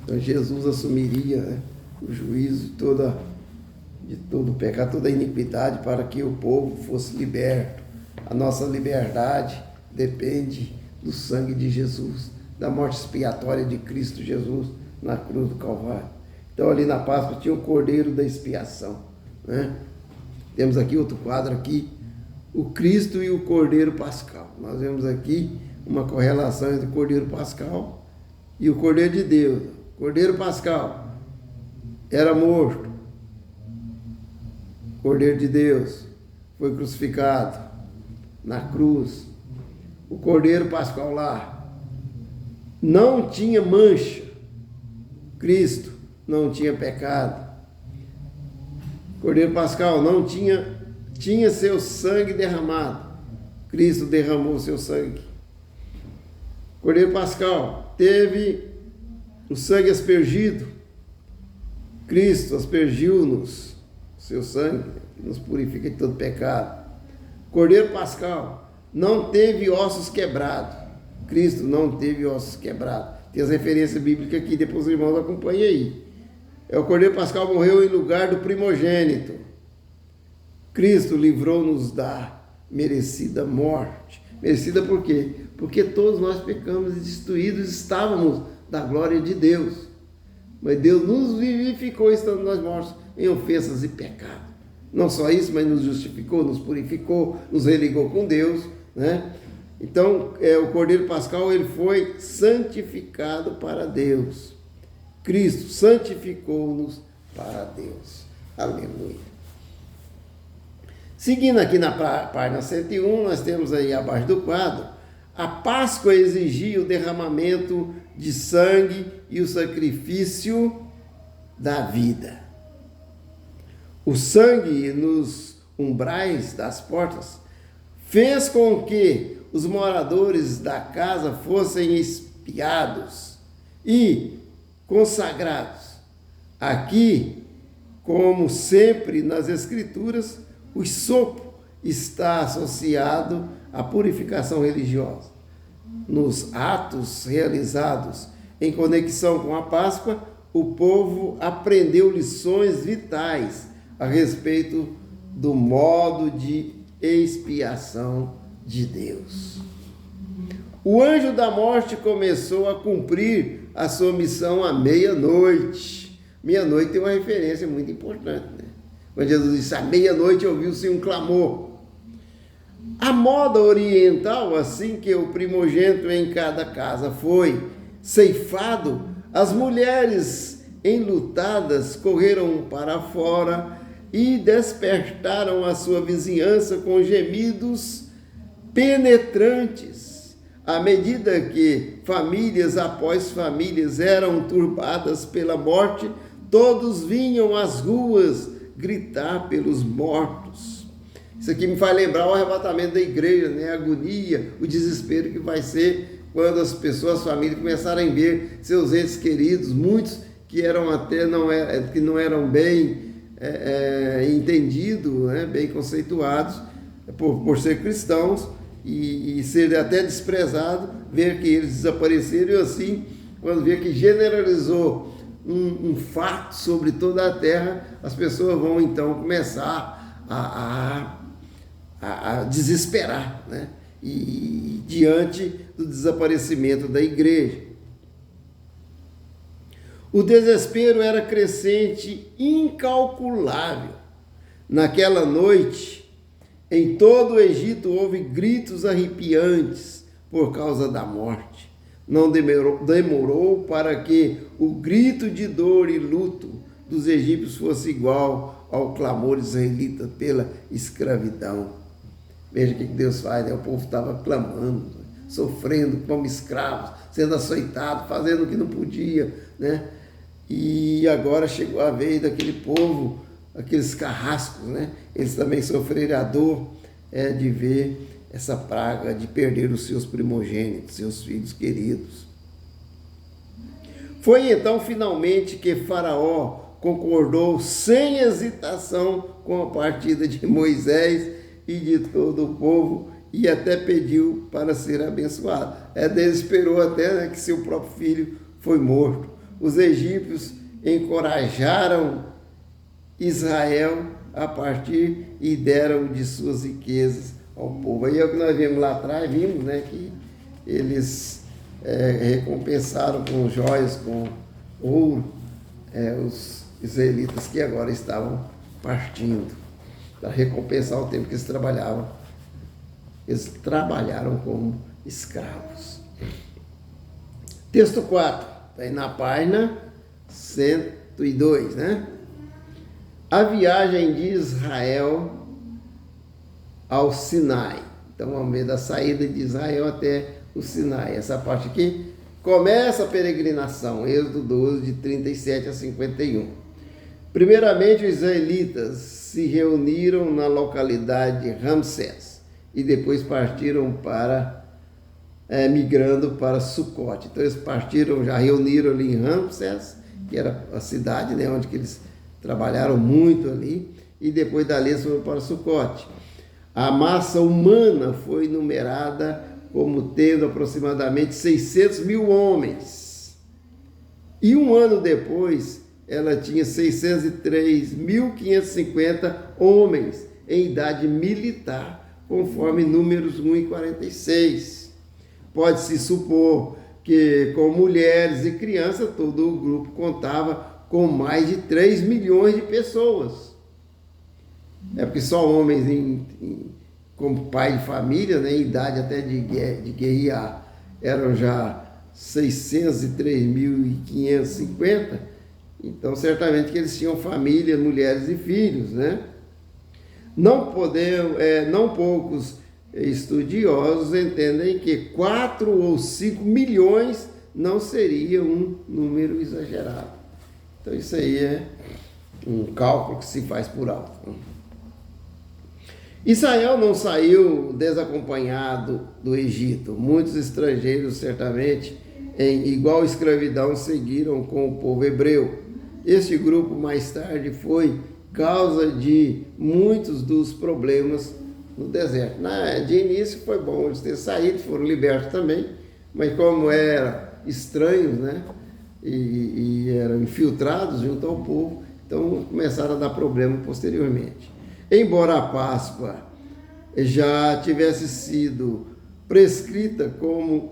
Então Jesus assumiria, né, o juízo de todo o pecado, toda a iniquidade, para que o povo fosse liberto. A nossa liberdade depende do sangue de Jesus, da morte expiatória de Cristo Jesus na cruz do Calvário. Então ali na Páscoa tinha o cordeiro da expiação, né? Temos aqui outro quadro aqui, o Cristo e o cordeiro pascal. Nós vemos aqui uma correlação entre o cordeiro pascal e o cordeiro de Deus. O cordeiro pascal era morto, o cordeiro de Deus foi crucificado na cruz. O cordeiro pascal lá não tinha mancha, Cristo não tinha pecado. O cordeiro pascal não tinha seu sangue derramado, Cristo derramou seu sangue. O cordeiro pascal teve o sangue aspergido, Cristo aspergiu-nos seu sangue, que nos purifica de todo pecado. O cordeiro pascal não teve ossos quebrados, Cristo não teve ossos quebrados. Tem as referências bíblicas aqui, depois os irmãos acompanhem aí. O cordeiro pascal morreu em lugar do primogênito. Cristo livrou-nos da merecida morte. Merecida por quê? Porque todos nós pecamos e destruídos estávamos da glória de Deus. Mas Deus nos vivificou estando nós mortos em ofensas e pecado. Não só isso, mas nos justificou, nos purificou, nos religou com Deus, né? Então, o cordeiro pascal, ele foi santificado para Deus. Cristo santificou-nos para Deus. Aleluia. Seguindo aqui na página 101, nós temos aí abaixo do quadro: a Páscoa exigia o derramamento de sangue e o sacrifício da vida. O sangue nos umbrais das portas fez com que os moradores da casa fossem expiados e consagrados. Aqui, como sempre nas Escrituras, o sopro está associado à purificação religiosa. Nos atos realizados em conexão com a Páscoa, o povo aprendeu lições vitais a respeito do modo de expiação de Deus. O anjo da morte começou a cumprir a sua missão à meia-noite. Meia-noite tem uma referência muito importante, né? Quando Jesus disse, à meia-noite ouviu-se um clamor. A moda oriental, assim que o primogênito em cada casa foi ceifado, as mulheres enlutadas correram para fora e despertaram a sua vizinhança com gemidos penetrantes. À medida que famílias após famílias eram turbadas pela morte, todos vinham às ruas gritar pelos mortos. Isso aqui me faz lembrar o arrebatamento da igreja, né? A agonia, o desespero que vai ser quando as pessoas, as famílias começarem a ver seus entes queridos, muitos que eram até que não eram bem entendidos, né? Bem conceituados por ser cristãos, e ser até desprezado, ver que eles desapareceram, e assim, quando vê que generalizou um fato sobre toda a terra, as pessoas vão então começar a desesperar, né? E diante do desaparecimento da igreja. O desespero era crescente, incalculável. Naquela noite, em todo o Egito houve gritos arrepiantes por causa da morte. Não demorou para que o grito de dor e luto dos egípcios fosse igual ao clamor israelita pela escravidão. Veja o que Deus faz, né? O povo estava clamando, sofrendo como escravos, sendo açoitado, fazendo o que não podia, né? E agora chegou a vez daquele povo, aqueles carrascos, né? Eles também sofreram a dor de ver essa praga, de perder os seus primogênitos, seus filhos queridos. Foi então finalmente que Faraó concordou sem hesitação com a partida de Moisés e de todo o povo, e até pediu para ser abençoado. Desesperou até, né, que seu próprio filho foi morto. Os egípcios encorajaram Israel a partir e deram de suas riquezas ao povo. Aí é o que nós vimos lá atrás, vimos, né, que eles recompensaram com joias, com ouro, os israelitas que agora estavam partindo, para recompensar o tempo que eles trabalhavam. Eles trabalharam como escravos. Texto 4, está aí na página 102, né? A viagem de Israel ao Sinai. Então, vamos ver da saída de Israel até o Sinai. Essa parte aqui começa a peregrinação, Êxodo 12, de 37 a 51. Primeiramente, os israelitas se reuniram na localidade de Ramsés e depois partiram migrando para Sucote. Então, eles partiram, já reuniram ali em Ramsés, que era a cidade, né, onde que eles trabalharam muito ali, e depois dali eles foram para Sucote. A massa humana foi numerada como tendo aproximadamente 600 mil homens. E um ano depois, ela tinha 603.550 homens em idade militar, conforme Números 1 e 46. Pode-se supor que com mulheres e crianças, todo o grupo contava com mais de 3 milhões de pessoas. Porque só homens como pai de família, né, em idade até de guerrear, eram já 603.550, então certamente que eles tinham família, mulheres e filhos, né? Não poucos estudiosos entendem que 4 ou 5 milhões não seria um número exagerado. Então isso aí é um cálculo que se faz por alto. Israel não saiu desacompanhado do Egito. Muitos estrangeiros, certamente, em igual escravidão, seguiram com o povo hebreu. Este grupo, mais tarde, foi causa de muitos dos problemas no deserto. De início foi bom eles terem saído, foram libertos também, mas como eram estranhos, né, e eram infiltrados junto ao povo, então começaram a dar problema posteriormente. Embora a Páscoa já tivesse sido prescrita como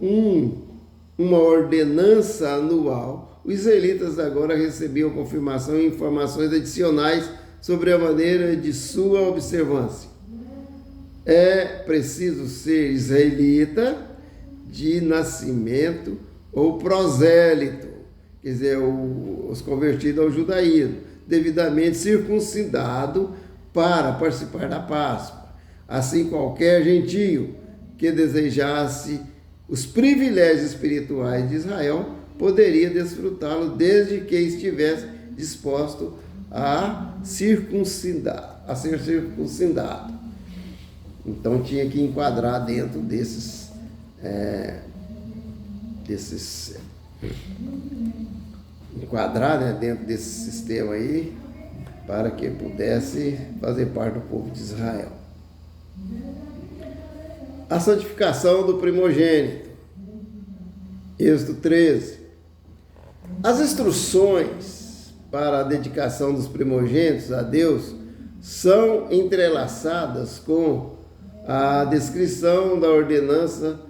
uma ordenança anual, os israelitas agora recebiam confirmação e informações adicionais sobre a maneira de sua observância. É preciso ser israelita de nascimento ou prosélito, quer dizer, os convertidos ao judaísmo, devidamente circuncidado para participar da Páscoa. Assim, qualquer gentio que desejasse os privilégios espirituais de Israel poderia desfrutá-lo desde que estivesse disposto a ser circuncidado. Então tinha que enquadrar dentro desses dentro desse sistema aí, para que pudesse fazer parte do povo de Israel. A santificação do primogênito. Êxodo 13. As instruções para a dedicação dos primogênitos a Deus são entrelaçadas com a descrição da ordenança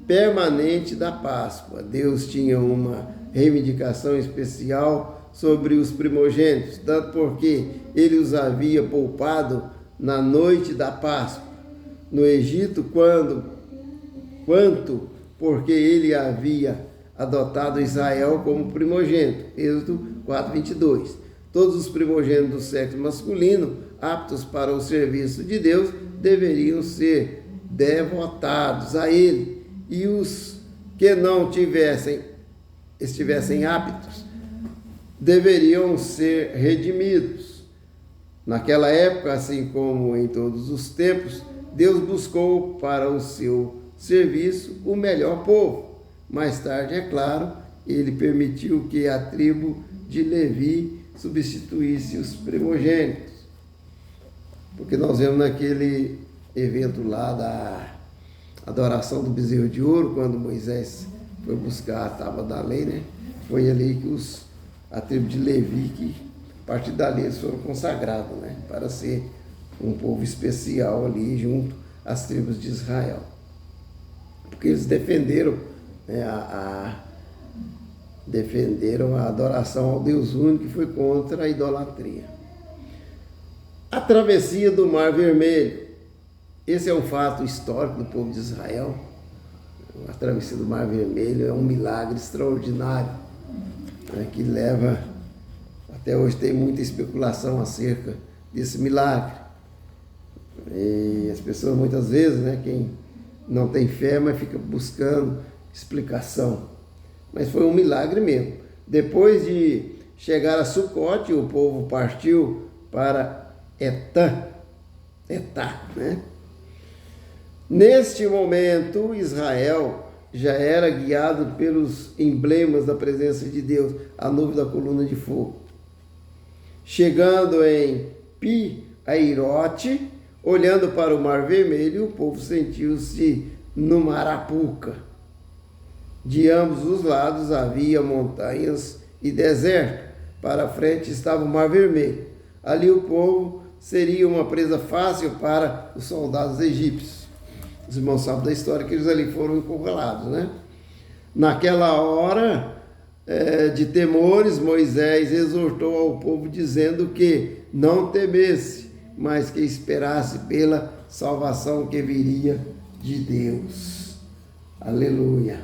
permanente da Páscoa. Deus tinha uma reivindicação especial sobre os primogênitos, tanto porque ele os havia poupado na noite da Páscoa no Egito, quanto porque ele havia adotado Israel como primogênito. Êxodo 4:22. Todos os primogênitos do sexo masculino, aptos para o serviço de Deus, deveriam ser devotados a ele, e os que não estivessem aptos deveriam ser redimidos. Naquela época, assim como em todos os tempos, Deus buscou para o seu serviço o melhor povo. Mais tarde, é claro, ele permitiu que a tribo de Levi substituísse os primogênitos. Porque nós vemos naquele evento lá da adoração do bezerro de ouro, quando Moisés foi buscar a tábua da lei, né? Foi ali que a tribo de Levi, que a partir dali eles foram consagrados, né? Para ser um povo especial ali junto às tribos de Israel. Porque eles defenderam, né, defenderam a adoração ao Deus único, que foi contra a idolatria. A travessia do Mar Vermelho. Esse é um fato histórico do povo de Israel. A travessia do Mar Vermelho é um milagre extraordinário, né, que leva... Até hoje tem muita especulação acerca desse milagre. E as pessoas muitas vezes, né, quem não tem fé, mas fica buscando explicação. Mas foi um milagre mesmo. Depois de chegar a Sucote, o povo partiu para Etá, né? Neste momento, Israel já era guiado pelos emblemas da presença de Deus, a nuvem da coluna de fogo. Chegando em Pi-Airote, olhando para o Mar Vermelho, o povo sentiu-se numa arapuca. De ambos os lados havia montanhas e deserto. Para a frente estava o Mar Vermelho. Ali o povo seria uma presa fácil para os soldados egípcios. Os irmãos sabem da história que eles ali foram encurralados, né? Naquela hora de temores, Moisés exortou ao povo dizendo que não temesse, mas que esperasse pela salvação que viria de Deus. Aleluia.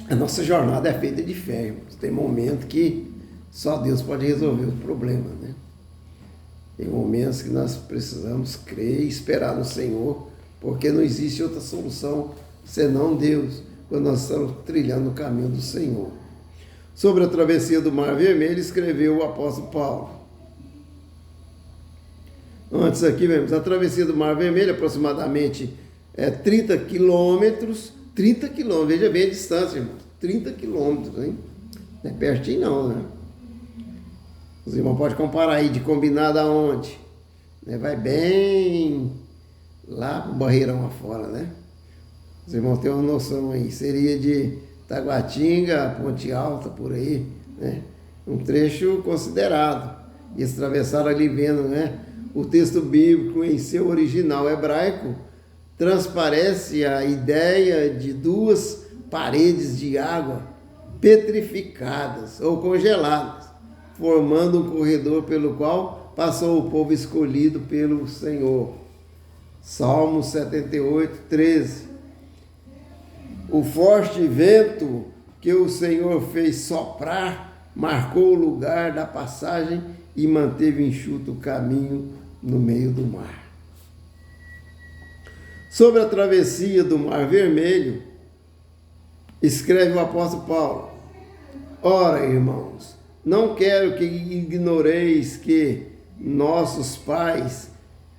A nossa jornada é feita de fé, irmãos. Tem momento que só Deus pode resolver o problema, né? Tem momentos que nós precisamos crer e esperar no Senhor, porque não existe outra solução senão Deus, quando nós estamos trilhando o caminho do Senhor. Sobre a travessia do Mar Vermelho, escreveu o apóstolo Paulo. Antes aqui, vemos a travessia do Mar Vermelho, aproximadamente 30 quilômetros. 30 quilômetros, veja bem a distância, irmão. 30 quilômetros, hein? Não é pertinho não, né? Os irmãos podem comparar aí de Combinado aonde? Vai bem lá pro Barreirão afora, né? Os irmãos têm uma noção aí. Seria de Taguatinga a Ponte Alta, por aí, né? Um trecho considerado. E eles atravessaram ali vendo, né? O texto bíblico em seu original hebraico transparece a ideia de duas paredes de água petrificadas ou congeladas, formando um corredor pelo qual passou o povo escolhido pelo Senhor. Salmo 78, 13. O forte vento que o Senhor fez soprar marcou o lugar da passagem e manteve enxuto o caminho no meio do mar. Sobre a travessia do Mar Vermelho, escreve o apóstolo Paulo: ora, irmãos, não quero que ignoreis que nossos pais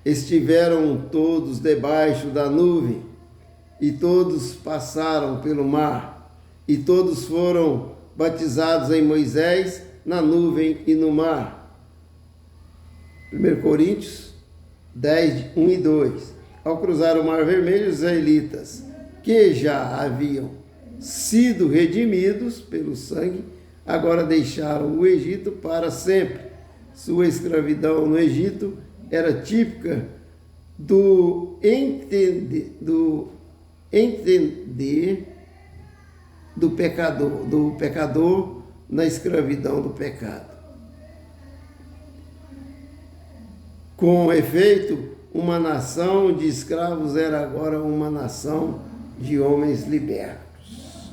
estiveram todos debaixo da nuvem, e todos passaram pelo mar, e todos foram batizados em Moisés, na nuvem e no mar. 1 Coríntios 10, 1 e 2. Ao cruzar o Mar Vermelho, os israelitas, que já haviam sido redimidos pelo sangue, agora deixaram o Egito para sempre. Sua escravidão no Egito era típica do entender do pecador na escravidão do pecado. Com efeito, uma nação de escravos era agora uma nação de homens libertos.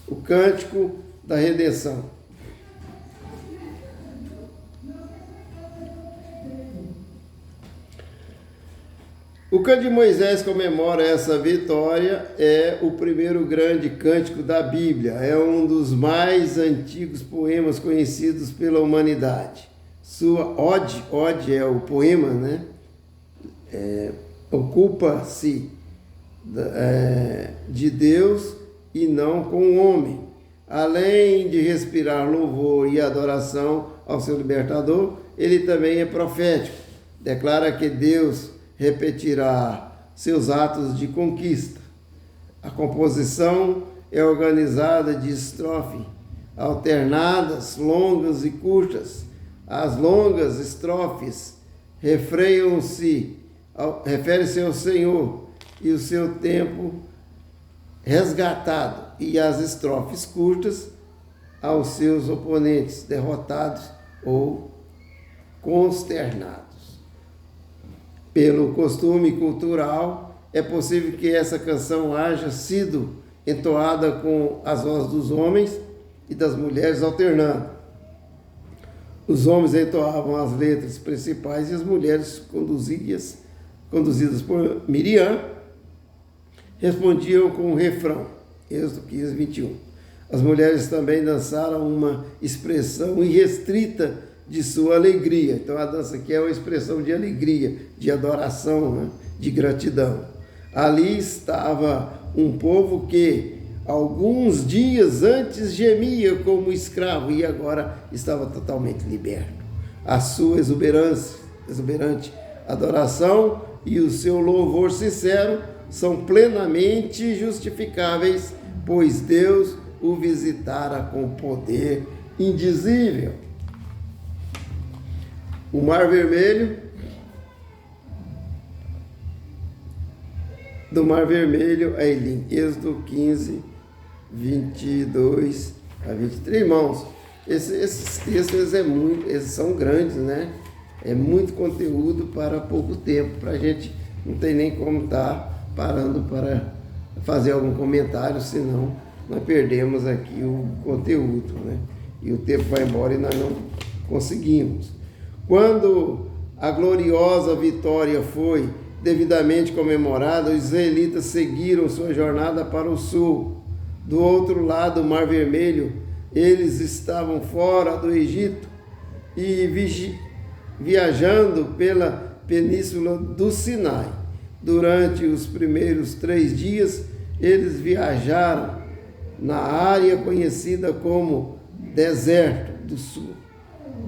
O cântico da redenção. O cântico de Moisés comemora essa vitória, é o primeiro grande cântico da Bíblia, é um dos mais antigos poemas conhecidos pela humanidade. Sua ode é o poema, né? Ocupa-se de Deus e não com o homem. Além de respirar louvor e adoração ao seu libertador, ele também é profético. Declara que Deus repetirá seus atos de conquista. A composição é organizada de estrofes alternadas, longas e curtas. As longas estrofes referem-se ao Senhor e o seu tempo resgatado, e as estrofes curtas aos seus oponentes derrotados ou consternados. Pelo costume cultural, é possível que essa canção haja sido entoada com as vozes dos homens e das mulheres alternando. Os homens entoavam as letras principais e as mulheres, conduzidas por Miriam, respondiam com o refrão. Êxodo 15, 21. As mulheres também dançaram uma expressão irrestrita de sua alegria. Então a dança aqui é uma expressão de alegria, de adoração, né? De gratidão. Ali estava um povo que alguns dias antes gemia como escravo e agora estava totalmente liberto. A sua exuberante adoração e o seu louvor sincero são plenamente justificáveis, pois Deus o visitara com poder indizível. O Mar Vermelho, do Mar Vermelho a Elim, Êxodo 15, 22 a 23. Irmãos, esses textos eles são grandes, né? É muito conteúdo para pouco tempo, para a gente não tem nem como estar parando para fazer algum comentário, senão nós perdemos aqui o conteúdo, né? E o tempo vai embora e nós não conseguimos. Quando a gloriosa vitória foi devidamente comemorada, os israelitas seguiram sua jornada para o sul. Do outro lado do Mar Vermelho, eles estavam fora do Egito e viajando pela península do Sinai. Durante os primeiros 3 dias, eles viajaram na área conhecida como Deserto do Sul.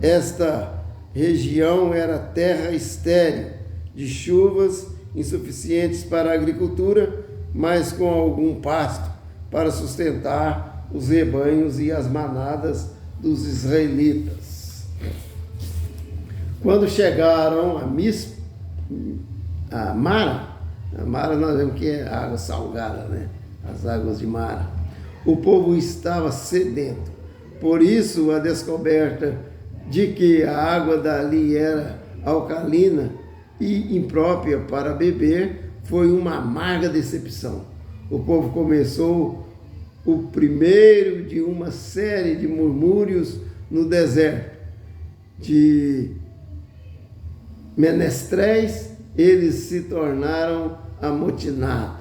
Esta região era terra estéril, de chuvas insuficientes para a agricultura, mas com algum pasto para sustentar os rebanhos e as manadas dos israelitas. Quando chegaram a Mara nós vemos que é água salgada, né? As águas de Mara. O povo estava sedento. Por isso, a descoberta de que a água dali era alcalina e imprópria para beber foi uma amarga decepção. O povo começou o primeiro de uma série de murmúrios no deserto. De menestréis, eles se tornaram amotinados.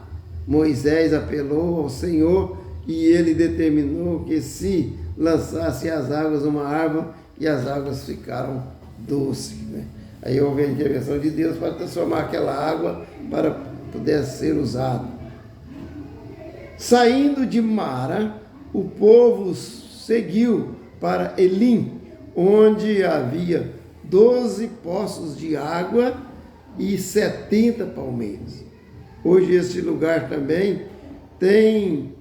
Moisés apelou ao Senhor e ele determinou que se lançasse às águas uma árvore e as águas ficaram doces, né? Aí houve a intervenção de Deus para transformar aquela água para poder ser usada. Saindo de Mara, o povo seguiu para Elim, onde havia 12 poços de água e 70 palmeiras. Hoje este lugar também tem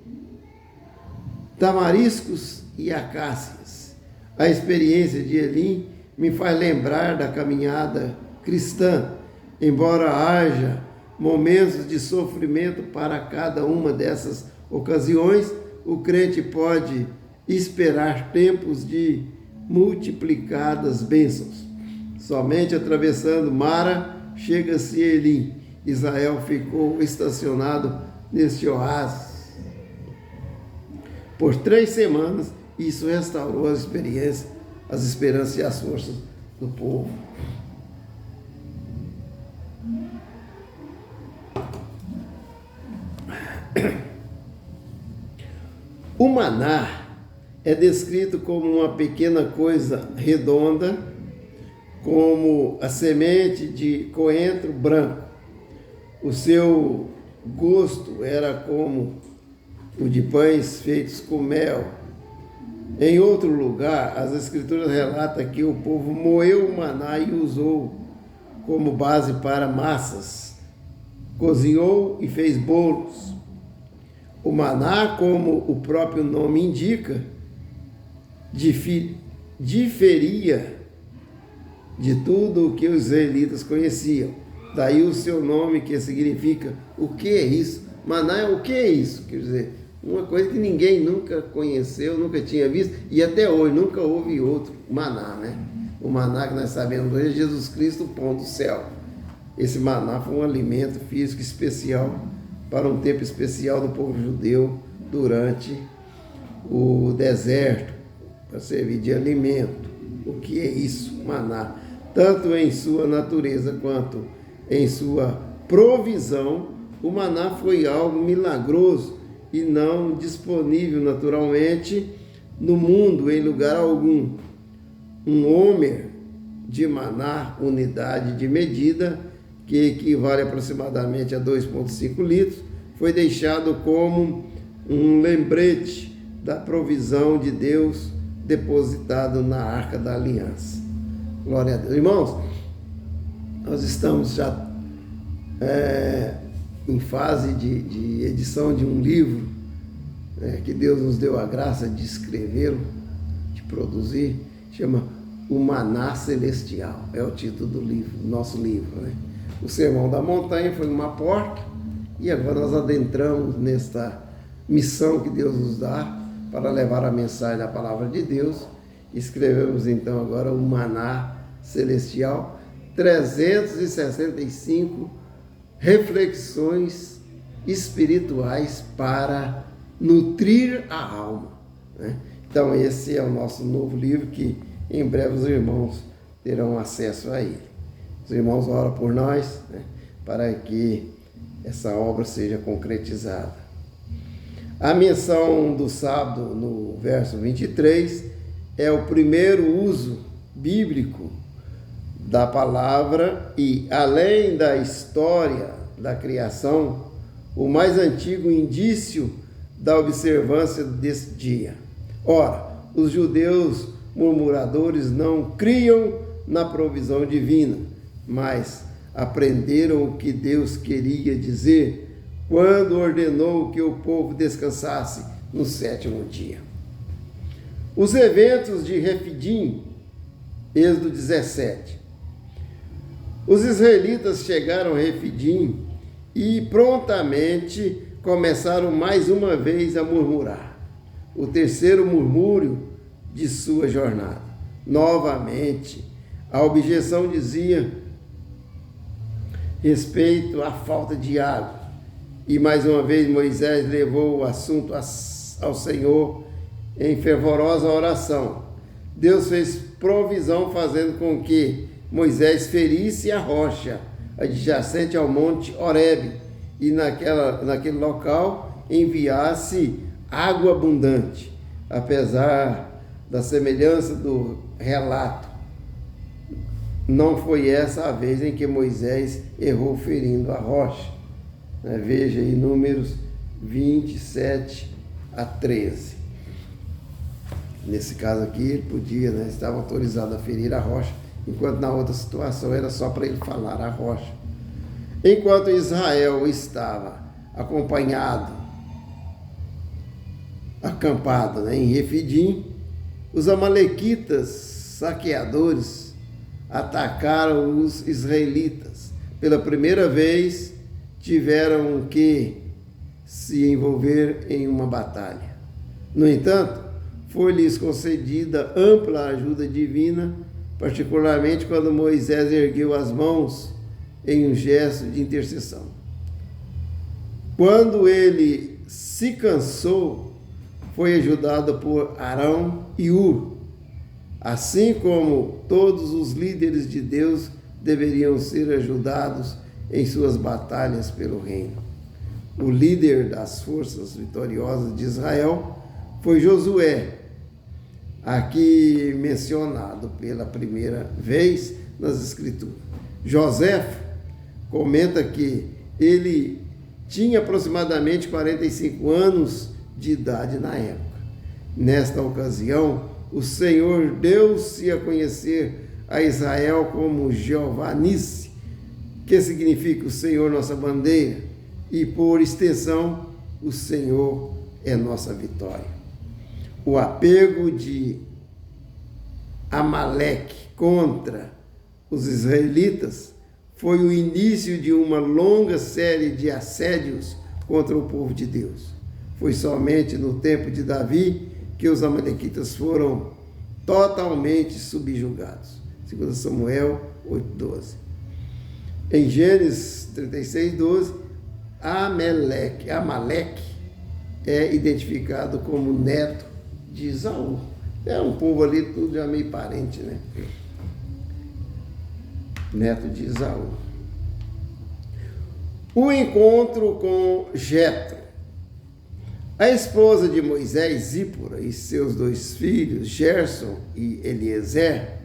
tamariscos e acácias. A experiência de Elim me faz lembrar da caminhada cristã, embora haja momentos de sofrimento para cada uma dessas ocasiões, o crente pode esperar tempos de multiplicadas bênçãos. Somente atravessando Mara chega-se a Elim. Israel ficou estacionado neste oásis por 3 semanas. Isso restaurou as experiências, as esperanças e as forças do povo. O maná é descrito como uma pequena coisa redonda, como a semente de coentro branco. O seu gosto era como o de pães feitos com mel. Em outro lugar, as escrituras relatam que o povo moeu o maná e usou como base para massas, cozinhou e fez bolos. O maná, como o próprio nome indica, diferia de tudo o que os israelitas conheciam. Daí o seu nome, que significa o que é isso? Maná é o que é isso? Quer dizer, uma coisa que ninguém nunca conheceu, nunca tinha visto, e até hoje nunca houve outro maná, né? O maná que nós sabemos hoje é Jesus Cristo, o pão do céu. Esse maná foi um alimento físico especial para um tempo especial do povo judeu durante o deserto, para servir de alimento. O que é isso? Maná. Tanto em sua natureza quanto em sua provisão, o maná foi algo milagroso e não disponível naturalmente no mundo em lugar algum. Um homer de maná, unidade de medida, que equivale aproximadamente a 2,5 litros, foi deixado como um lembrete da provisão de Deus depositado na Arca da Aliança. Glória a Deus. Irmãos, nós estamos já em fase de edição de um livro que Deus nos deu a graça de escrevê-lo, de produzir, chama O Maná Celestial, é o título do livro, nosso livro, né? O Sermão da Montanha foi uma porta, e agora nós adentramos nesta missão que Deus nos dá para levar a mensagem da palavra de Deus. Escrevemos então agora o Maná Celestial, 365 reflexões espirituais para nutrir a alma, né? Então esse é o nosso novo livro, que em breve os irmãos terão acesso a ele. Os irmãos oram por nós, né, para que essa obra seja concretizada. A menção do sábado, no verso 23, é o primeiro uso bíblico da palavra e, além da história da criação, o mais antigo indício da observância desse dia. Ora, os judeus murmuradores não criam na provisão divina, mas aprenderam o que Deus queria dizer quando ordenou que o povo descansasse no 7º dia. Os eventos de Refidim, Êxodo 17. Os israelitas chegaram a Refidim e prontamente começaram mais uma vez a murmurar. O terceiro murmúrio de sua jornada. Novamente, a objeção dizia respeito à falta de água. E mais uma vez Moisés levou o assunto ao Senhor em fervorosa oração. Deus fez provisão fazendo com que Moisés ferisse a rocha adjacente ao monte Horebe e naquele local enviasse água abundante. Apesar da semelhança do relato, não foi essa a vez em que Moisés errou ferindo a rocha. Veja aí Números 27 a 13. Nesse caso aqui, ele podia, estava autorizado a ferir a rocha enquanto na outra situação era só para ele falar a rocha. Enquanto Israel estava acampado, né, em Refidim, os amalequitas saqueadores atacaram os israelitas. Pela primeira vez tiveram que se envolver em uma batalha. No entanto, foi-lhes concedida ampla ajuda divina, particularmente quando Moisés ergueu as mãos em um gesto de intercessão. Quando ele se cansou, foi ajudado por Arão e Hur, assim como todos os líderes de Deus deveriam ser ajudados em suas batalhas pelo reino. O líder das forças vitoriosas de Israel foi Josué, aqui mencionado pela primeira vez nas Escrituras. José comenta que ele tinha aproximadamente 45 anos de idade na época. Nesta ocasião, o Senhor deu-se a conhecer a Israel como Jeová Nissi, que significa o Senhor nossa bandeira, e por extensão, o Senhor é nossa vitória. O apego de Amaleque contra os israelitas foi o início de uma longa série de assédios contra o povo de Deus. Foi somente no tempo de Davi que os amalequitas foram totalmente subjugados. 2 Samuel 8:12. Em Gênesis 36:12, Amaleque é identificado como neto de Esaú. É um povo ali, tudo já meio parente, né? Neto de Esaú. O encontro com Jetro. A esposa de Moisés, Zípora, e seus 2 filhos, Gerson e Eliezer,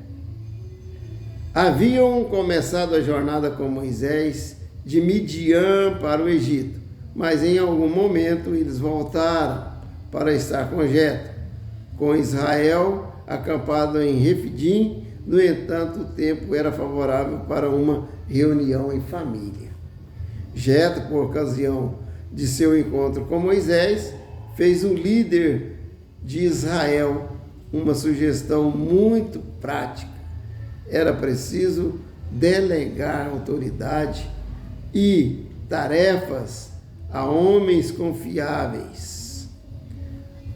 haviam começado a jornada com Moisés de Midian para o Egito, mas em algum momento eles voltaram para estar com Jetro, com Israel acampado em Refidim. No entanto, o tempo era favorável para uma reunião em família. Jetro, por ocasião de seu encontro com Moisés, fez o líder de Israel uma sugestão muito prática. Era preciso delegar autoridade e tarefas a homens confiáveis.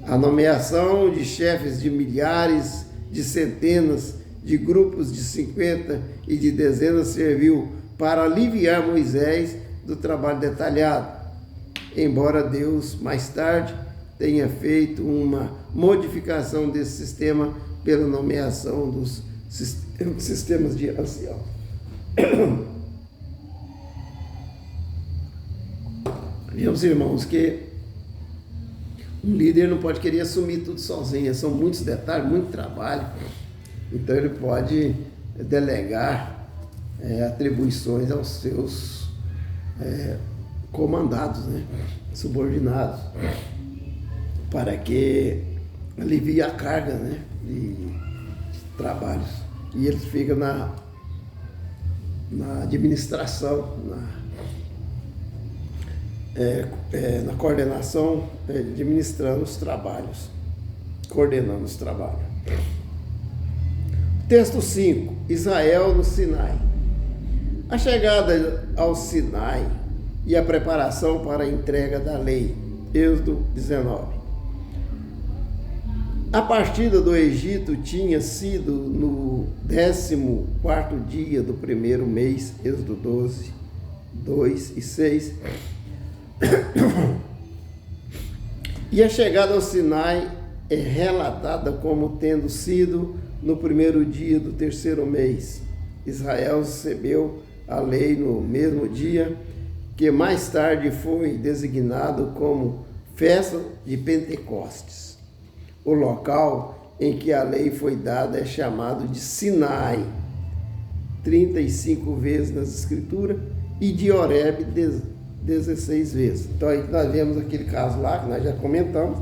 A nomeação de chefes de milhares, de centenas, de grupos de 50 e de dezenas serviu para aliviar Moisés do trabalho detalhado, embora Deus mais tarde tenha feito uma modificação desse sistema pela nomeação dos sistemas de ancião. Vemos, irmãos, que um líder não pode querer assumir tudo sozinho, são muitos detalhes, muito trabalho, então ele pode delegar atribuições aos seus comandados, né, subordinados, para que alivie a carga, né, de trabalhos. E eles ficam na administração, na coordenação, administrando os trabalhos, coordenando os trabalhos. Texto 5. Israel no Sinai. A chegada ao Sinai e a preparação para a entrega da lei. Êxodo 19. A partida do Egito tinha sido no 14º dia do primeiro mês, Êxodo 12, 2 e 6. E a chegada ao Sinai é relatada como tendo sido no primeiro dia do terceiro mês. Israel recebeu a lei no mesmo dia, que mais tarde foi designado como Festa de Pentecostes. O local em que a lei foi dada é chamado de Sinai, 35 vezes nas Escrituras, e de Horebe, 16 vezes. Então aí nós vemos aquele caso lá, que nós já comentamos,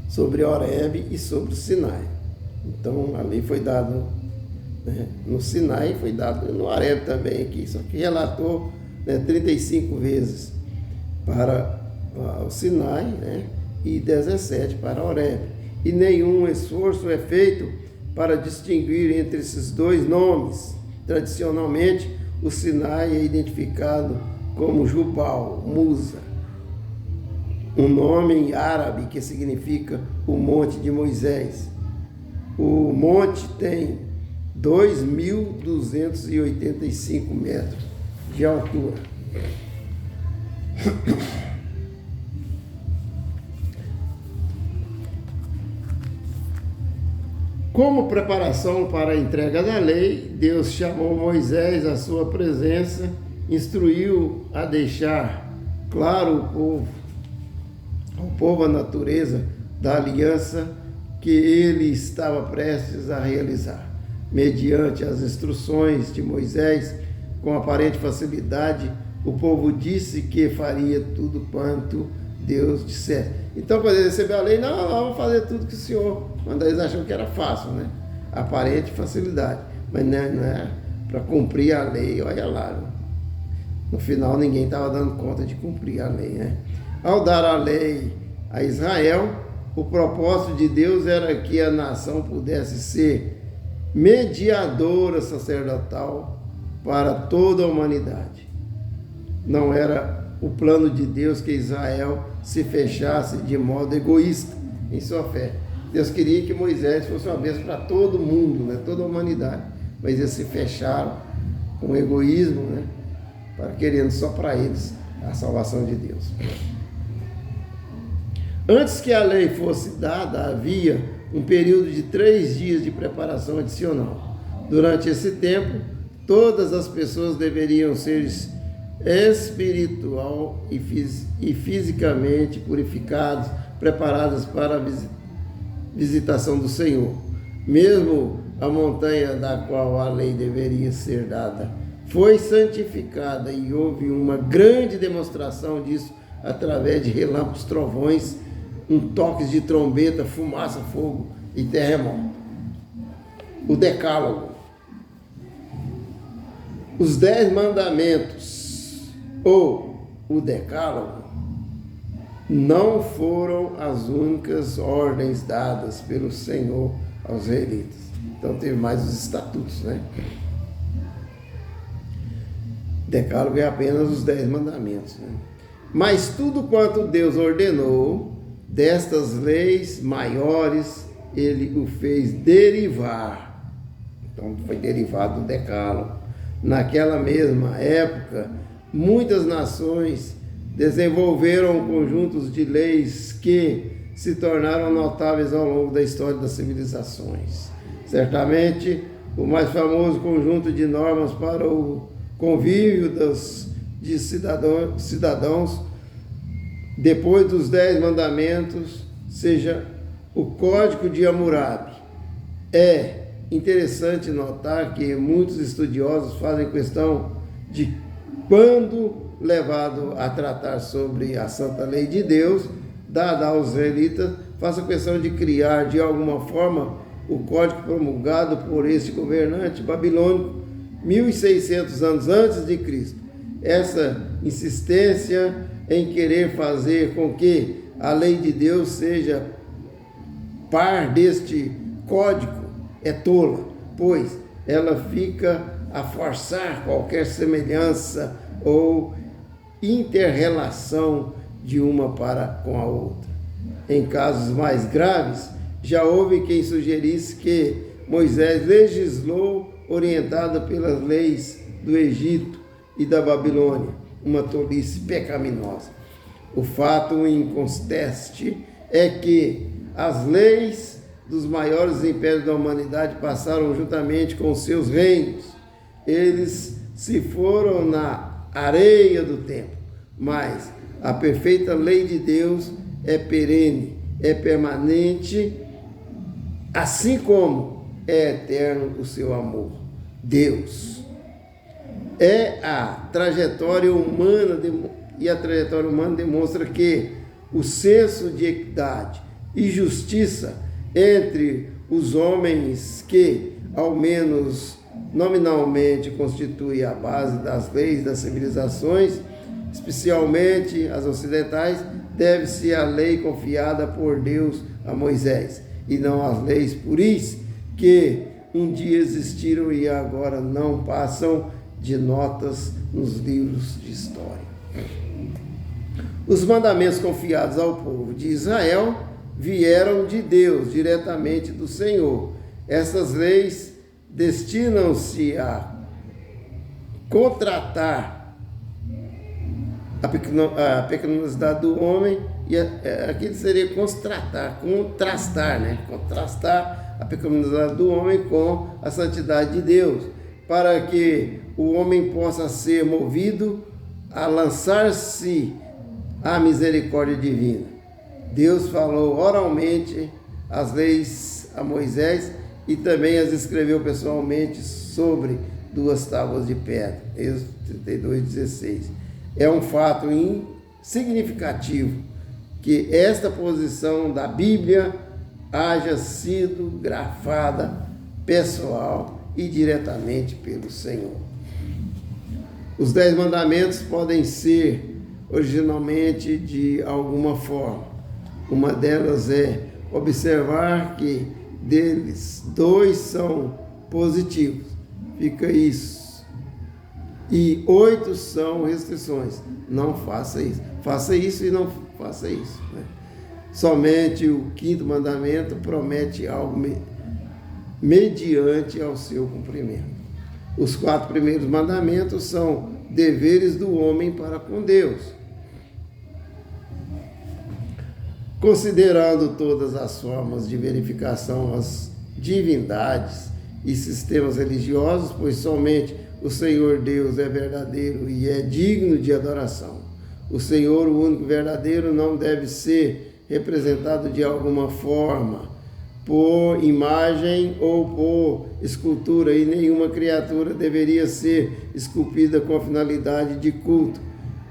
sobre Horebe e sobre o Sinai. Então a lei foi dada né? No Sinai foi dado no Horebe também aqui, só que relatou, né, 35 vezes para o Sinai, né, e 17 para Horebe. E nenhum esforço é feito para distinguir entre esses dois nomes. Tradicionalmente, o Sinai é identificado como Jubal, Musa, um nome em árabe que significa o Monte de Moisés. O monte tem 2.285 metros de altura. Como preparação para a entrega da lei, Deus chamou Moisés à sua presença, instruiu a deixar claro ao povo a natureza da aliança que ele estava prestes a realizar. Mediante as instruções de Moisés, com aparente facilidade, o povo disse que faria tudo quanto Deus dissesse. Então, para receber a lei, não, vamos fazer tudo que o Senhor mandou. Eles acham que era fácil, né? Aparente facilidade. Mas não é para cumprir a lei, olha lá. No final, ninguém estava dando conta de cumprir a lei, né? Ao dar a lei a Israel, o propósito de Deus era que a nação pudesse ser mediadora sacerdotal para toda a humanidade. Não era o plano de Deus que Israel se fechasse de modo egoísta em sua fé. Deus queria que Moisés fosse uma bênção para todo mundo, né? Toda a humanidade. Mas eles se fecharam com egoísmo, né? Querendo só para eles a salvação de Deus. Antes que a lei fosse dada, havia um período de 3 dias de preparação adicional. Durante esse tempo, todas as pessoas deveriam ser espiritual e fisicamente purificadas, preparadas para a visitação do Senhor. Mesmo a montanha da qual a lei deveria ser dada foi santificada, e houve uma grande demonstração disso através de relâmpagos, trovões, toques de trombeta, fumaça, fogo e terremoto. O Decálogo. Os 10 mandamentos, ou o Decálogo, não foram as únicas ordens dadas pelo Senhor aos israelitas. Então teve mais os estatutos, né? Decálogo é apenas os 10 mandamentos, né? Mas tudo quanto Deus ordenou, destas leis maiores, ele o fez derivar. Então foi derivado do Decálogo. Naquela mesma época, muitas nações desenvolveram conjuntos de leis que se tornaram notáveis ao longo da história das civilizações. Certamente, o mais famoso conjunto de normas para o convívio de cidadãos depois dos 10 mandamentos seja o Código de Hammurabi. É interessante notar que muitos estudiosos fazem questão de, quando levado a tratar sobre a Santa Lei de Deus, dada aos israelitas, faça questão de criar de alguma forma o código promulgado por esse governante babilônico 1600 anos antes de Cristo. Essa insistência em querer fazer com que a lei de Deus seja par deste código é tola, pois ela fica a forçar qualquer semelhança ou inter-relação de uma para com a outra. Em casos mais graves, já houve quem sugerisse que Moisés legislou orientado pelas leis do Egito e da Babilônia, uma tolice pecaminosa. O fato inconteste é que as leis dos maiores impérios da humanidade passaram juntamente com seus reinos. Eles se foram na areia do tempo, mas a perfeita lei de Deus é perene, é permanente, assim como é eterno o seu amor. Deus é a trajetória humana e a trajetória humana demonstra que o senso de equidade e justiça entre os homens que, ao menos nominalmente, constitui a base das leis das civilizações, especialmente as ocidentais, deve-se à lei confiada por Deus a Moisés, e não às leis puris que um dia existiram e agora não passam de notas nos livros de história. Os mandamentos confiados ao povo de Israel vieram de Deus, diretamente do Senhor. Essas leis destinam-se a contratar a pecaminosidade do homem, e aqui seria contrastar, né? Contrastar a pecaminosidade do homem com a santidade de Deus, para que o homem possa ser movido a lançar-se à misericórdia divina. Deus falou oralmente as leis a Moisés e também as escreveu pessoalmente sobre 2 tábuas de pedra. Êxodo 32:16. É um fato significativo que esta posição da Bíblia haja sido grafada pessoal e diretamente pelo Senhor. Os 10 mandamentos podem ser originalmente de alguma forma. Uma delas é observar que deles 2 são positivos. Fica isso. E 8 são restrições. Não faça isso. Faça isso e não faça isso. Né? Somente o 5º mandamento promete algo mediante ao seu cumprimento. Os 4 primeiros mandamentos são deveres do homem para com Deus. Considerando todas as formas de verificação às divindades e sistemas religiosos, pois somente o Senhor Deus é verdadeiro e é digno de adoração. O Senhor, o único verdadeiro, não deve ser representado de alguma forma, por imagem ou por escultura, e nenhuma criatura deveria ser esculpida com a finalidade de culto.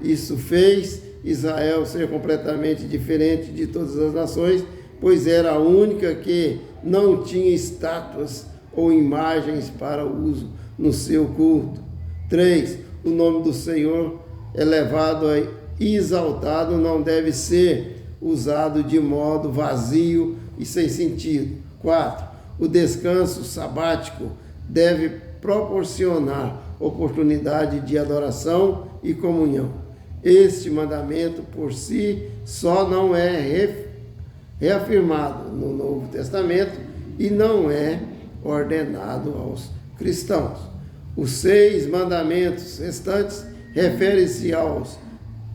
Isso fez Israel ser completamente diferente de todas as nações, pois era a única que não tinha estátuas ou imagens para uso no seu culto. 3. O nome do Senhor elevado e exaltado não deve ser usado de modo vazio e sem sentido. 4. O descanso sabático deve proporcionar oportunidade de adoração e comunhão. Este mandamento por si só não é reafirmado no Novo Testamento e não é ordenado aos cristãos. Os 6 mandamentos restantes referem-se aos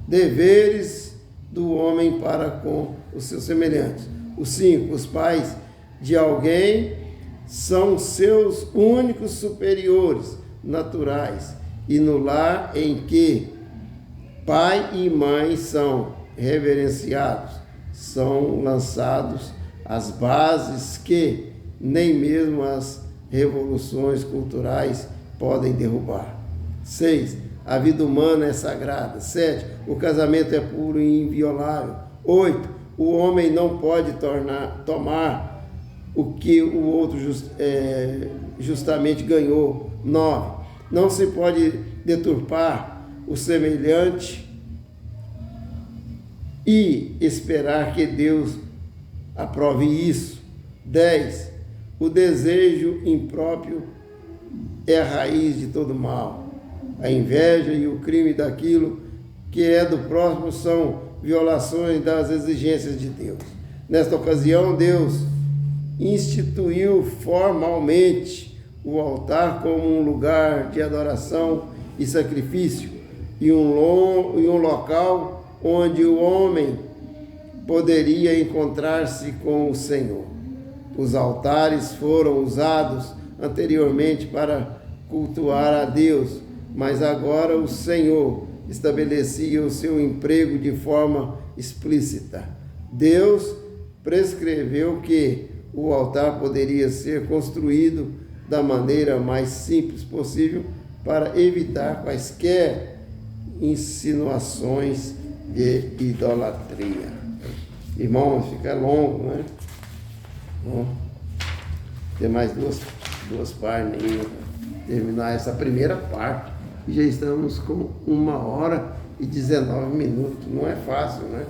deveres do homem para com os seus semelhantes. Os 5, os pais de alguém são seus únicos superiores naturais, e no lar em que pai e mãe são reverenciados, são lançados as bases que nem mesmo as revoluções culturais podem derrubar. 6. A vida humana é sagrada. 7. O casamento é puro e inviolável. 8. O homem não pode tomar o que o outro justamente ganhou. 9. Não se pode deturpar o semelhante e esperar que Deus aprove isso. 10. O desejo impróprio é a raiz de todo mal. A inveja e o crime daquilo que é do próximo são violações das exigências de Deus. Nesta ocasião, Deus instituiu formalmente o altar como um lugar de adoração e sacrifício e um local onde o homem poderia encontrar-se com o Senhor. Os altares foram usados anteriormente para cultuar a Deus, mas agora o Senhor estabelecia o seu emprego de forma explícita. Deus prescreveu que o altar poderia ser construído da maneira mais simples possível para evitar quaisquer insinuações de idolatria. Irmãos, fica longo, né? Bom, tem mais duas duas partes para terminar essa primeira parte. E já estamos com 1h19. Não é fácil, né?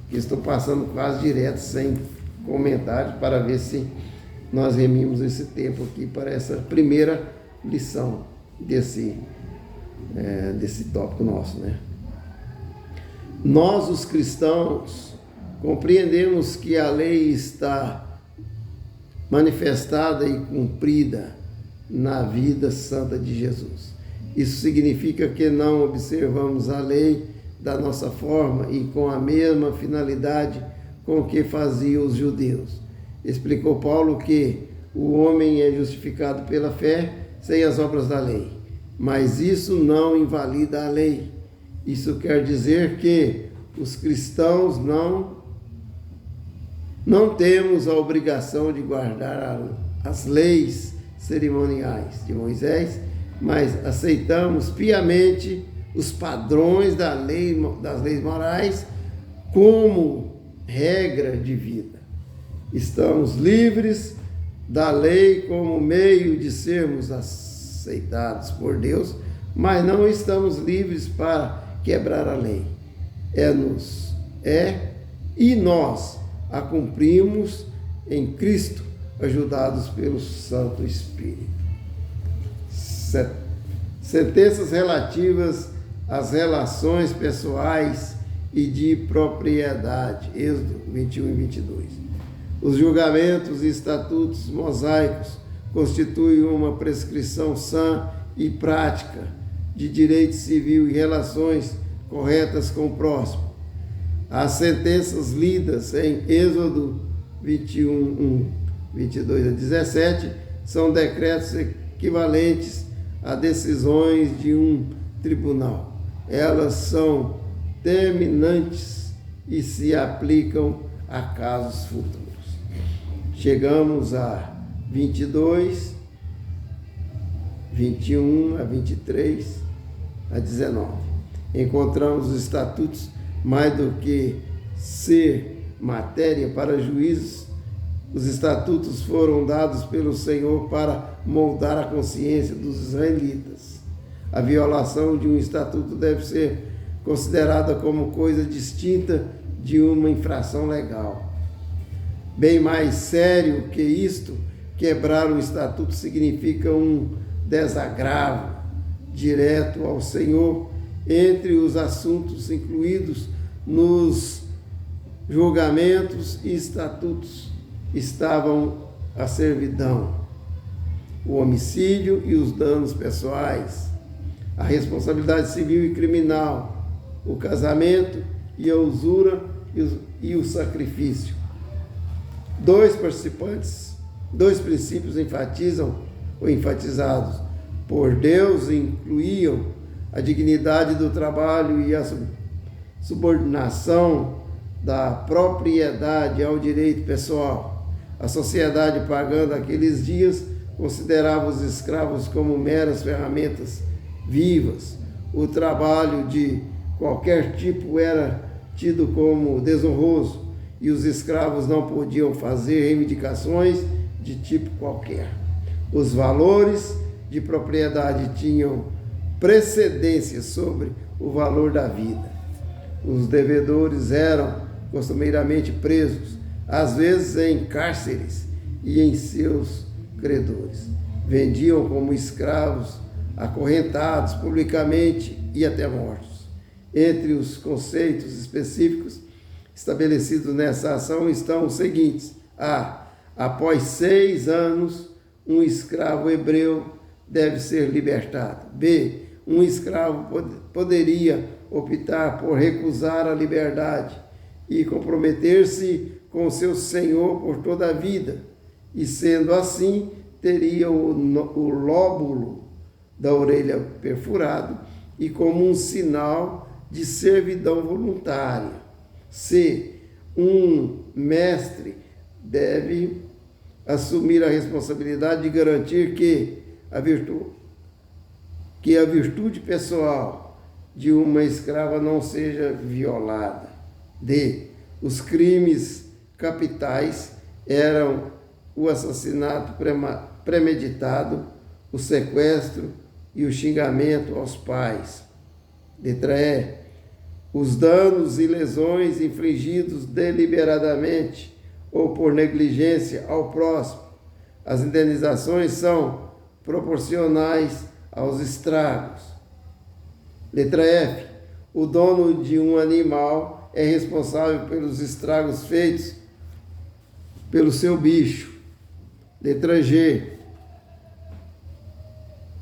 Porque estou passando quase direto, sem comentários, para ver se nós remimos esse tempo aqui para essa primeira lição desse tópico nosso, né? Nós, os cristãos, compreendemos que a lei está manifestada e cumprida na vida santa de Jesus. Isso significa que não observamos a lei da nossa forma e com a mesma finalidade com que faziam os judeus. Explicou Paulo que o homem é justificado pela fé sem as obras da lei, mas isso não invalida a lei. Isso quer dizer que os cristãos não temos a obrigação de guardar as leis cerimoniais de Moisés, mas aceitamos piamente os padrões das leis morais como regra de vida. Estamos livres da lei como meio de sermos aceitados por Deus, mas não estamos livres para quebrar a lei. E nós a cumprimos em Cristo, ajudados pelo Santo Espírito. Sentenças relativas às relações pessoais e de propriedade. Êxodo 21 e 22. Os julgamentos e estatutos mosaicos constituem uma prescrição sã e prática de direito civil e relações corretas com o próximo. As sentenças lidas em Êxodo 21, 22 a 17 são decretos equivalentes a decisões de um tribunal. Elas são terminantes e se aplicam a casos futuros. Chegamos a 22, 21 a 23 a 19. Encontramos os estatutos mais do que ser matéria para juízos. Os estatutos foram dados pelo Senhor para moldar a consciência dos israelitas. A violação de um estatuto deve ser considerada como coisa distinta de uma infração legal. Bem mais sério que isto, quebrar um estatuto significa um desagravo direto ao Senhor. Entre os assuntos incluídos nos julgamentos e estatutos estavam a servidão, o homicídio e os danos pessoais, a responsabilidade civil e criminal, o casamento e a usura e o sacrifício. Dois princípios enfatizados por Deus incluíam a dignidade do trabalho e a subordinação da propriedade ao direito pessoal. A sociedade pagã daqueles dias considerava os escravos como meras ferramentas vivas. O trabalho de qualquer tipo era tido como desonroso e os escravos não podiam fazer reivindicações de tipo qualquer. Os valores de propriedade tinham precedência sobre o valor da vida. Os devedores eram costumeiramente presos, às vezes em cárceres e em seus credores. Vendiam como escravos, acorrentados publicamente e até mortos. Entre os conceitos específicos estabelecidos nessa ação estão os seguintes: A. Após 6 anos, um escravo hebreu deve ser libertado. B. Um escravo poderia optar por recusar a liberdade e comprometer-se com seu senhor por toda a vida, e sendo assim, teria o lóbulo da orelha perfurado e como um sinal de servidão voluntária. C. Um mestre deve assumir a responsabilidade de garantir que a virtude pessoal de uma escrava não seja violada. D. Os crimes capitais eram o assassinato premeditado, o sequestro e o xingamento aos pais. Letra E. Os danos e lesões infligidos deliberadamente ou por negligência ao próximo. As indenizações são proporcionais aos estragos. Letra F. O dono de um animal é responsável pelos estragos feitos pelo seu bicho. Letra G.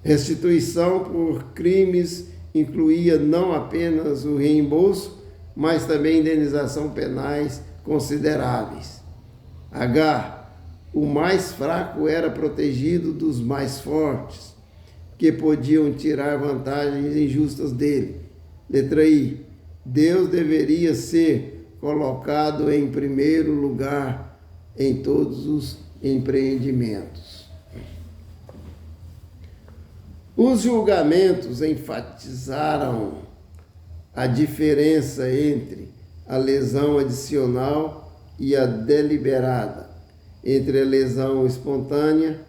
Restituição por crimes incluía não apenas o reembolso, mas também indenização penais consideráveis. H. O mais fraco era protegido dos mais fortes, que podiam tirar vantagens injustas dele. Letra I. Deus deveria ser colocado em primeiro lugar em todos os empreendimentos. Os julgamentos enfatizaram a diferença entre a lesão adicional e a deliberada, entre a lesão espontânea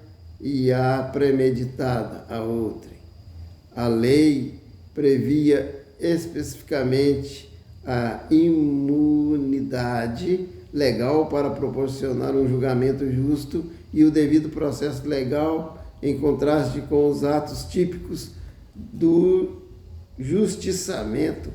e a premeditada, a outra. A lei previa especificamente a imunidade legal para proporcionar um julgamento justo e o devido processo legal, em contraste com os atos típicos do justiçamento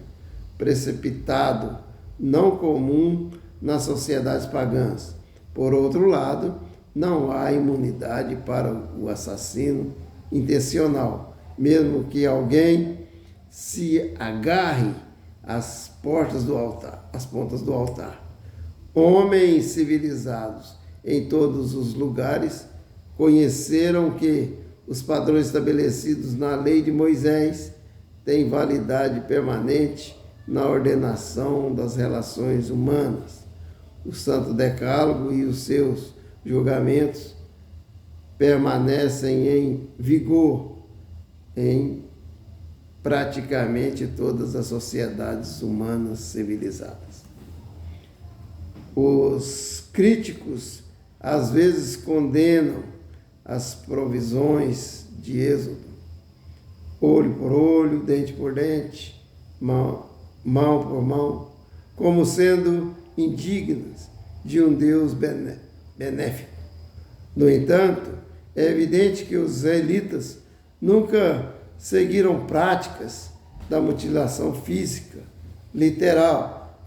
precipitado, não comum nas sociedades pagãs. Por outro lado, não há imunidade para o assassino intencional, mesmo que alguém se agarre às pontas do altar. Homens civilizados em todos os lugares conheceram que os padrões estabelecidos na lei de Moisés têm validade permanente na ordenação das relações humanas. O Santo Decálogo e os seus julgamentos permanecem em vigor em praticamente todas as sociedades humanas civilizadas. Os críticos às vezes condenam as provisões de Êxodo, olho por olho, dente por dente, mão por mão, como sendo indignas de um Deus benéfico. No entanto, é evidente que os israelitas nunca seguiram práticas da mutilação física, literal.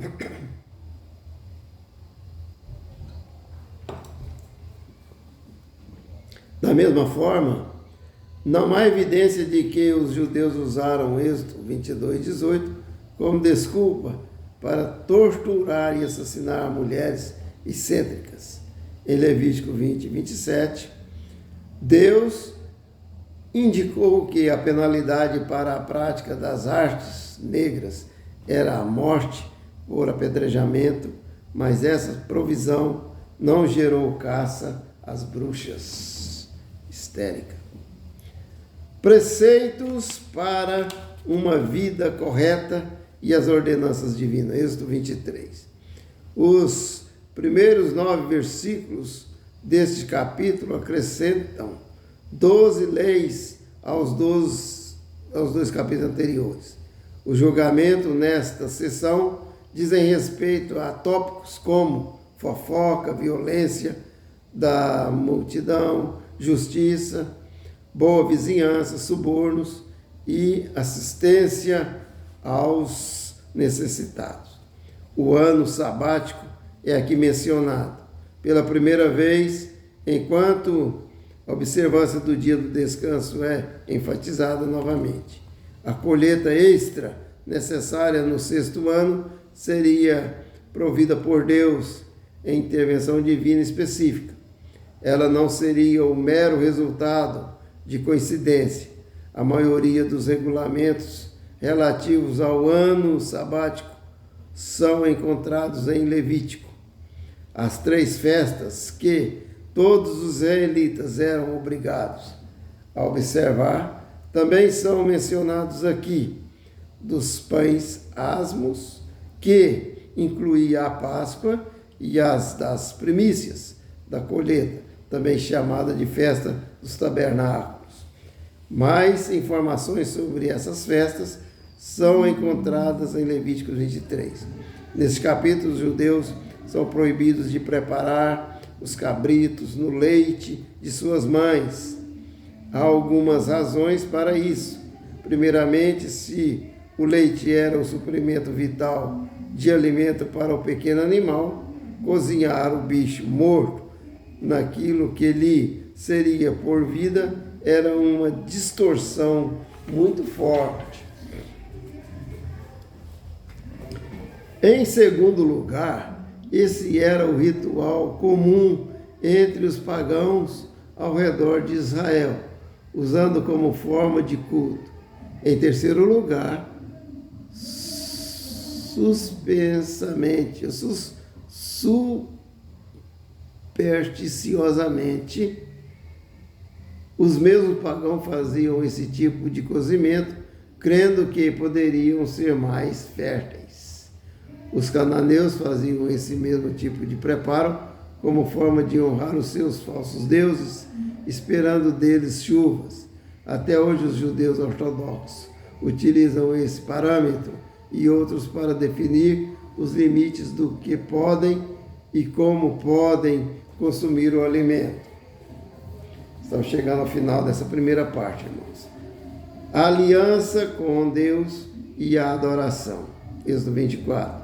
Da mesma forma, não há evidência de que os judeus usaram Êxodo 22:18 como desculpa para torturar e assassinar mulheres excêntricas. Em Levítico 20:27, Deus indicou que a penalidade para a prática das artes negras era a morte por apedrejamento, mas essa provisão não gerou caça às bruxas histéricas. Preceitos para uma vida correta e as ordenanças divinas. Êxodo 23. Os primeiros 9 versículos deste capítulo acrescentam 12 leis aos 2 capítulos anteriores. O julgamento nesta sessão dizem respeito a tópicos como fofoca, violência da multidão, justiça, boa vizinhança, subornos e assistência aos necessitados. O ano sabático é aqui mencionado pela primeira vez, enquanto a observância do dia do descanso é enfatizada novamente. A colheita extra necessária no 6º ano seria provida por Deus em intervenção divina específica. Ela não seria o mero resultado de coincidência. A maioria dos regulamentos relativos ao ano sabático são encontrados em Levítico. As 3 festas que todos os israelitas eram obrigados a observar também são mencionados aqui. Dos pães asmos, que incluía a Páscoa, e as das primícias da colheita, também chamada de festa dos tabernáculos. Mais informações sobre essas festas são encontradas em Levítico 23. Nesse capítulo, os judeus são proibidos de preparar os cabritos no leite de suas mães. Há algumas razões para isso. Primeiramente, se o leite era o suprimento vital de alimento para o pequeno animal, cozinhar o bicho morto naquilo que lhe seria por vida era uma distorção muito forte. Em segundo lugar, esse era o ritual comum entre os pagãos ao redor de Israel, usando como forma de culto. Em terceiro lugar, supersticiosamente, os mesmos pagãos faziam esse tipo de cozimento, crendo que poderiam ser mais férteis. Os cananeus faziam esse mesmo tipo de preparo como forma de honrar os seus falsos deuses, esperando deles chuvas. Até hoje os judeus ortodoxos utilizam esse parâmetro e outros para definir os limites do que podem e como podem consumir o alimento. Estamos chegando ao final dessa primeira parte, irmãos. A aliança com Deus e a adoração. Êxodo 24.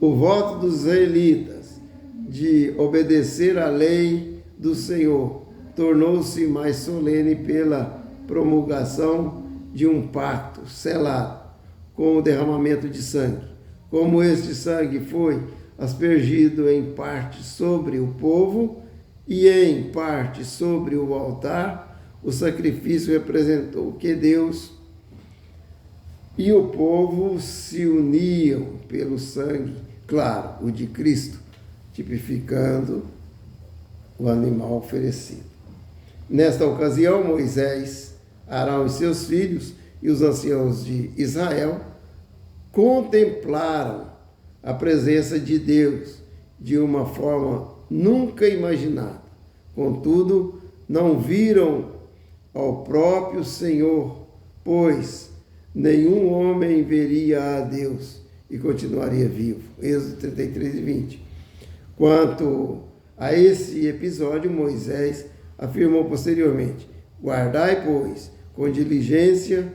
O voto dos israelitas de obedecer à lei do Senhor tornou-se mais solene pela promulgação de um pacto selado com o derramamento de sangue. Como este sangue foi aspergido em parte sobre o povo e em parte sobre o altar, o sacrifício representou que Deus e o povo se uniam pelo sangue, claro, o de Cristo, tipificando o animal oferecido. Nesta ocasião, Moisés, Arão e seus filhos e os anciãos de Israel contemplaram a presença de Deus de uma forma nunca imaginada. Contudo, não viram ao próprio Senhor, pois nenhum homem veria a Deus e continuaria vivo. Êxodo 33 e 20. Quanto a esse episódio, Moisés afirmou posteriormente: guardai, pois, com diligência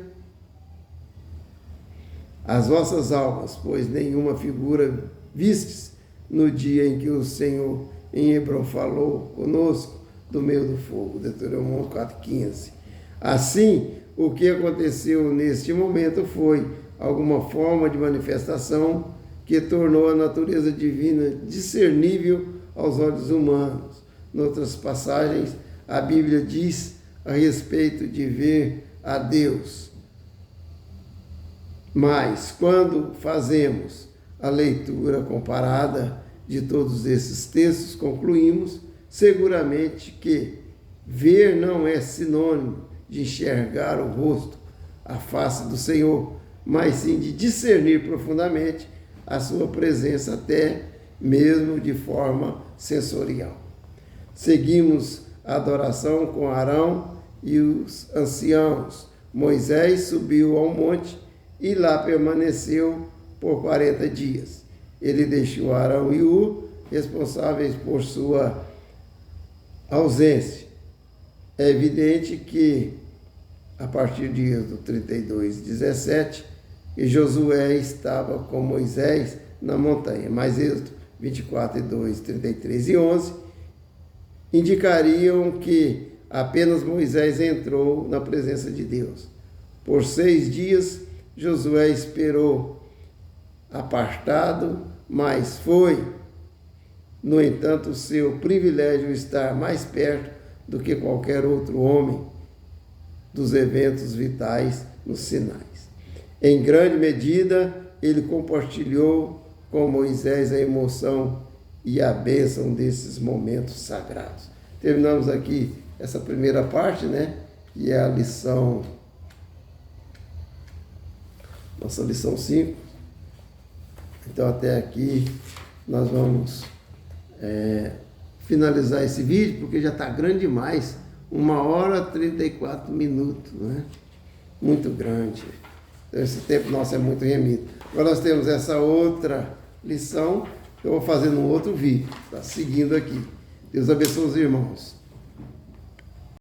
as vossas almas, pois nenhuma figura vistes no dia em que o Senhor em Hebron falou conosco do meio do fogo. Deuteronômio 4,15. Assim, o que aconteceu neste momento foi alguma forma de manifestação que tornou a natureza divina discernível aos olhos humanos. Em outras passagens, a Bíblia diz a respeito de ver a Deus. Mas, quando fazemos a leitura comparada de todos esses textos, concluímos seguramente que ver não é sinônimo de enxergar o rosto, a face do Senhor, mas sim de discernir profundamente a sua presença, até mesmo de forma sensorial. Seguimos a adoração com Arão e os anciãos. Moisés subiu ao monte e lá permaneceu por 40 dias. Ele deixou Arão e Hur responsáveis por sua ausência. É evidente que, a partir de Êxodo 32, 17, que Josué estava com Moisés na montanha, mas Êxodo 24, 2, 33 e 11 indicariam que apenas Moisés entrou na presença de Deus. Por 6 dias, Josué esperou apartado, mas foi, no entanto, seu privilégio estar mais perto do que qualquer outro homem dos eventos vitais nos Sinais. Em grande medida, ele compartilhou com Moisés a emoção e a bênção desses momentos sagrados. Terminamos aqui essa primeira parte, né? Que é a lição, nossa lição 5. Então, até aqui, nós vamos finalizar esse vídeo, porque já está grande demais. 1h34, né? Muito grande. Então, esse tempo nosso é muito remido. Agora nós temos essa outra lição que eu vou fazer num outro vídeo. Tá seguindo aqui. Deus abençoe os irmãos.